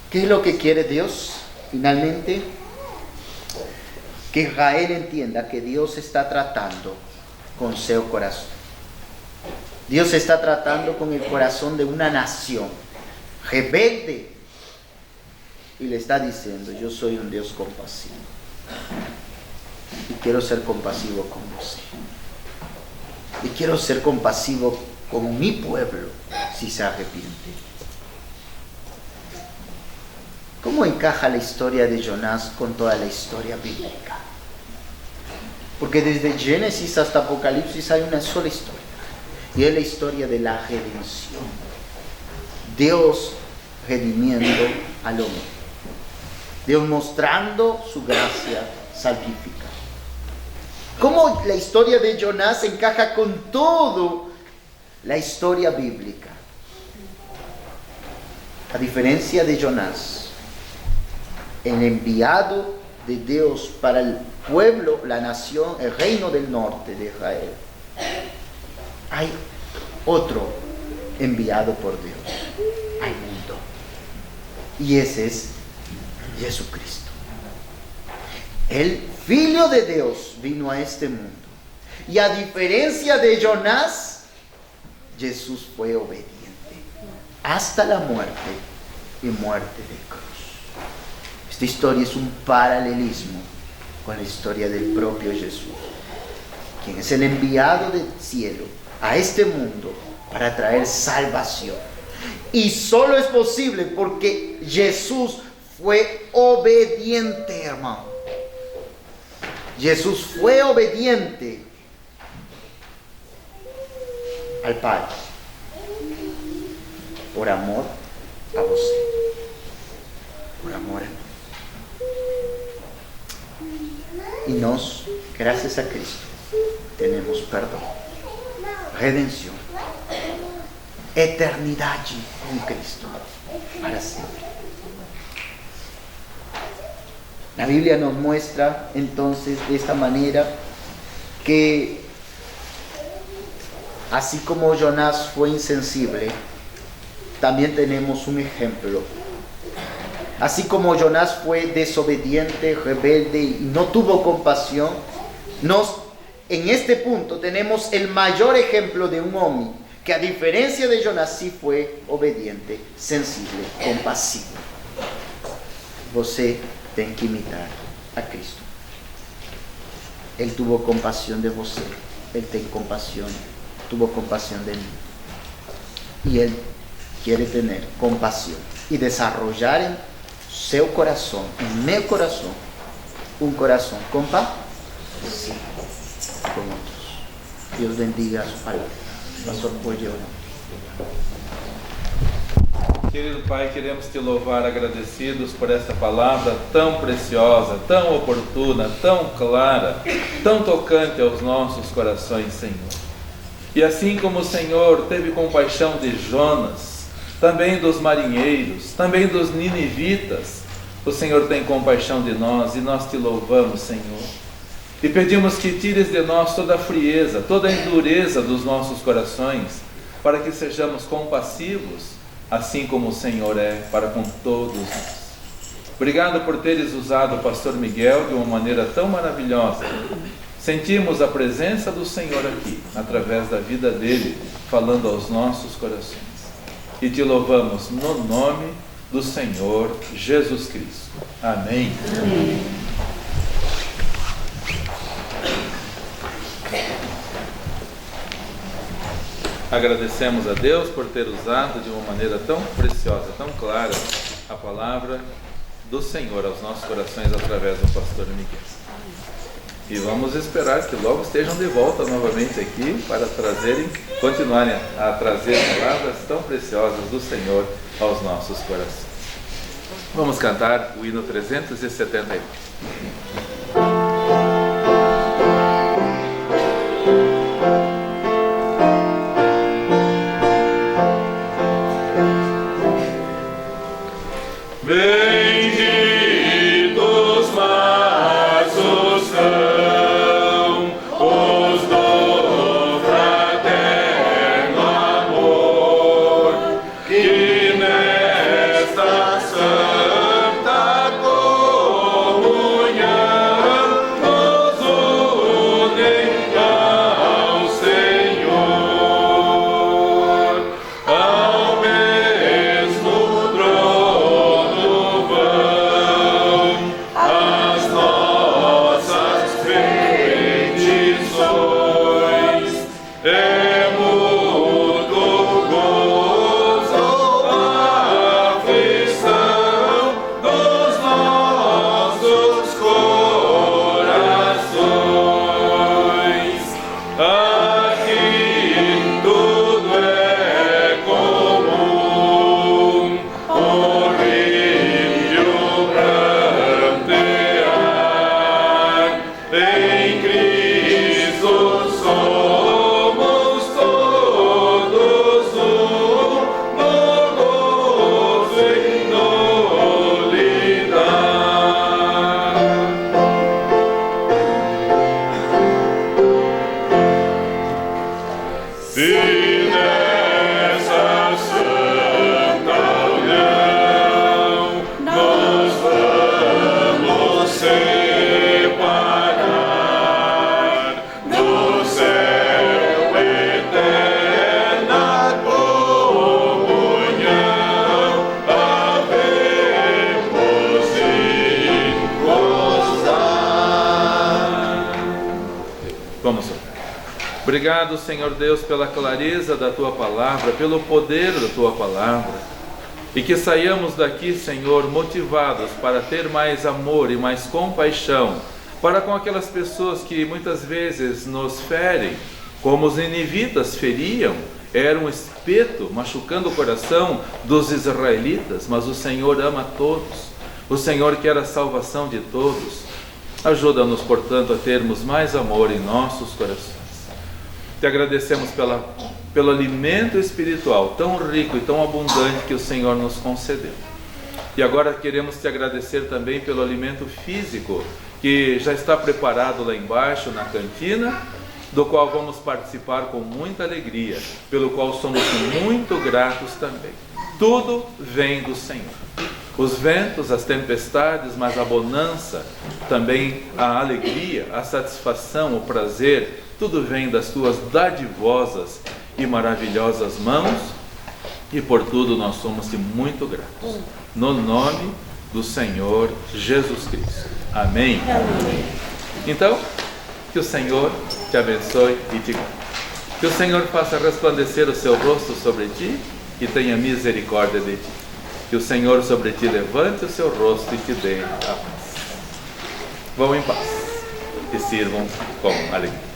¿Qué es lo que quiere Dios? Finalmente, que Israel entienda que Dios está tratando con su corazón. Dios está tratando con el corazón de una nación rebelde. Y le está diciendo, yo soy un Dios compasivo. Y quiero ser compasivo con vos. Y quiero ser compasivo con mi pueblo si se arrepiente. ¿Cómo encaja la historia de Jonás con toda la historia bíblica? Porque desde Génesis hasta Apocalipsis hay una sola historia. Y es la historia de la redención. Dios redimiendo al hombre. Dios mostrando su gracia salvífica. ¿Cómo la historia de Jonás encaja con toda la historia bíblica? A diferencia de Jonás, el enviado de Dios para el pueblo, la nación, el reino del norte de Israel, hay otro enviado por Dios al mundo. Y ese es Jesucristo. El Hijo de Dios vino a este mundo. Y a diferencia de Jonás, Jesús fue obediente hasta la muerte y muerte de cruz. Esta historia es un paralelismo con la historia del propio Jesús, quien es el enviado del cielo a este mundo para traer salvación. Y solo es posible porque Jesús fue obediente, hermano. Jesús fue obediente al Padre por amor a vos, por amor a mí. Y nos, gracias a Cristo, tenemos perdón, redención, eternidad con Cristo para siempre. La Biblia nos muestra entonces de esta manera que así como Jonás fue insensible, también tenemos un ejemplo. Así como Jonás fue desobediente, rebelde y no tuvo compasión, en este punto tenemos el mayor ejemplo de un hombre que a diferencia de Jonás sí fue obediente, sensible, compasivo. Você tem que imitar a Cristo. Él tuvo compasión de você, Él tem compasión, tuvo compasión de mí. Y Él quiere tener compasión y desarrollar en seu corazón, en mi corazón, un corazón compasivo con otros. Dios bendiga su palabra. Pastor, pode orar. Querido Pai, queremos te louvar agradecidos por esta palavra tão preciosa, tão oportuna, tão clara, tão tocante aos nossos corações, Senhor. E assim como o Senhor teve compaixão de Jonas, também dos marinheiros, também dos ninivitas, o Senhor tem compaixão de nós e nós te louvamos, Senhor. E pedimos que tires de nós toda a frieza, toda a endureza dos nossos corações, para que sejamos compassivos, assim como o Senhor é para com todos nós. Obrigado por teres usado o pastor Miguel de uma maneira tão maravilhosa. Sentimos a presença do Senhor aqui, através da vida dele, falando aos nossos corações. E te louvamos no nome do Senhor Jesus Cristo. Amém. Amém. Agradecemos a Deus por ter usado de uma maneira tão preciosa, tão clara, a palavra do Senhor aos nossos corações através do pastor Miguel. E vamos esperar que logo estejam de volta novamente aqui para continuarem a trazer palavras tão preciosas do Senhor aos nossos corações. Vamos cantar o hino 379. Obrigado, Senhor Deus, pela clareza da Tua Palavra, pelo poder da Tua Palavra, e que saiamos daqui, Senhor, motivados para ter mais amor e mais compaixão para com aquelas pessoas que muitas vezes nos ferem, como os ninivitas feriam, era um espeto machucando o coração dos israelitas, mas o Senhor ama todos, o Senhor quer a salvação de todos. Ajuda-nos, portanto, a termos mais amor em nossos corações. Te agradecemos pelo alimento espiritual tão rico e tão abundante que o Senhor nos concedeu. E agora queremos te agradecer também pelo alimento físico que já está preparado lá embaixo na cantina, do qual vamos participar com muita alegria, pelo qual somos muito gratos também. Tudo vem do Senhor. Os ventos, as tempestades, mas a bonança, também a alegria, a satisfação, o prazer, tudo vem das tuas dadivosas e maravilhosas mãos, e por tudo nós somos muito gratos. No nome do Senhor Jesus Cristo. Amém. Amém. Então, que o Senhor te abençoe e te guarde. Que o Senhor faça resplandecer o seu rosto sobre ti e tenha misericórdia de ti. Que o Senhor sobre ti levante o seu rosto e te dê a paz. Vão em paz e sirvam com alegria.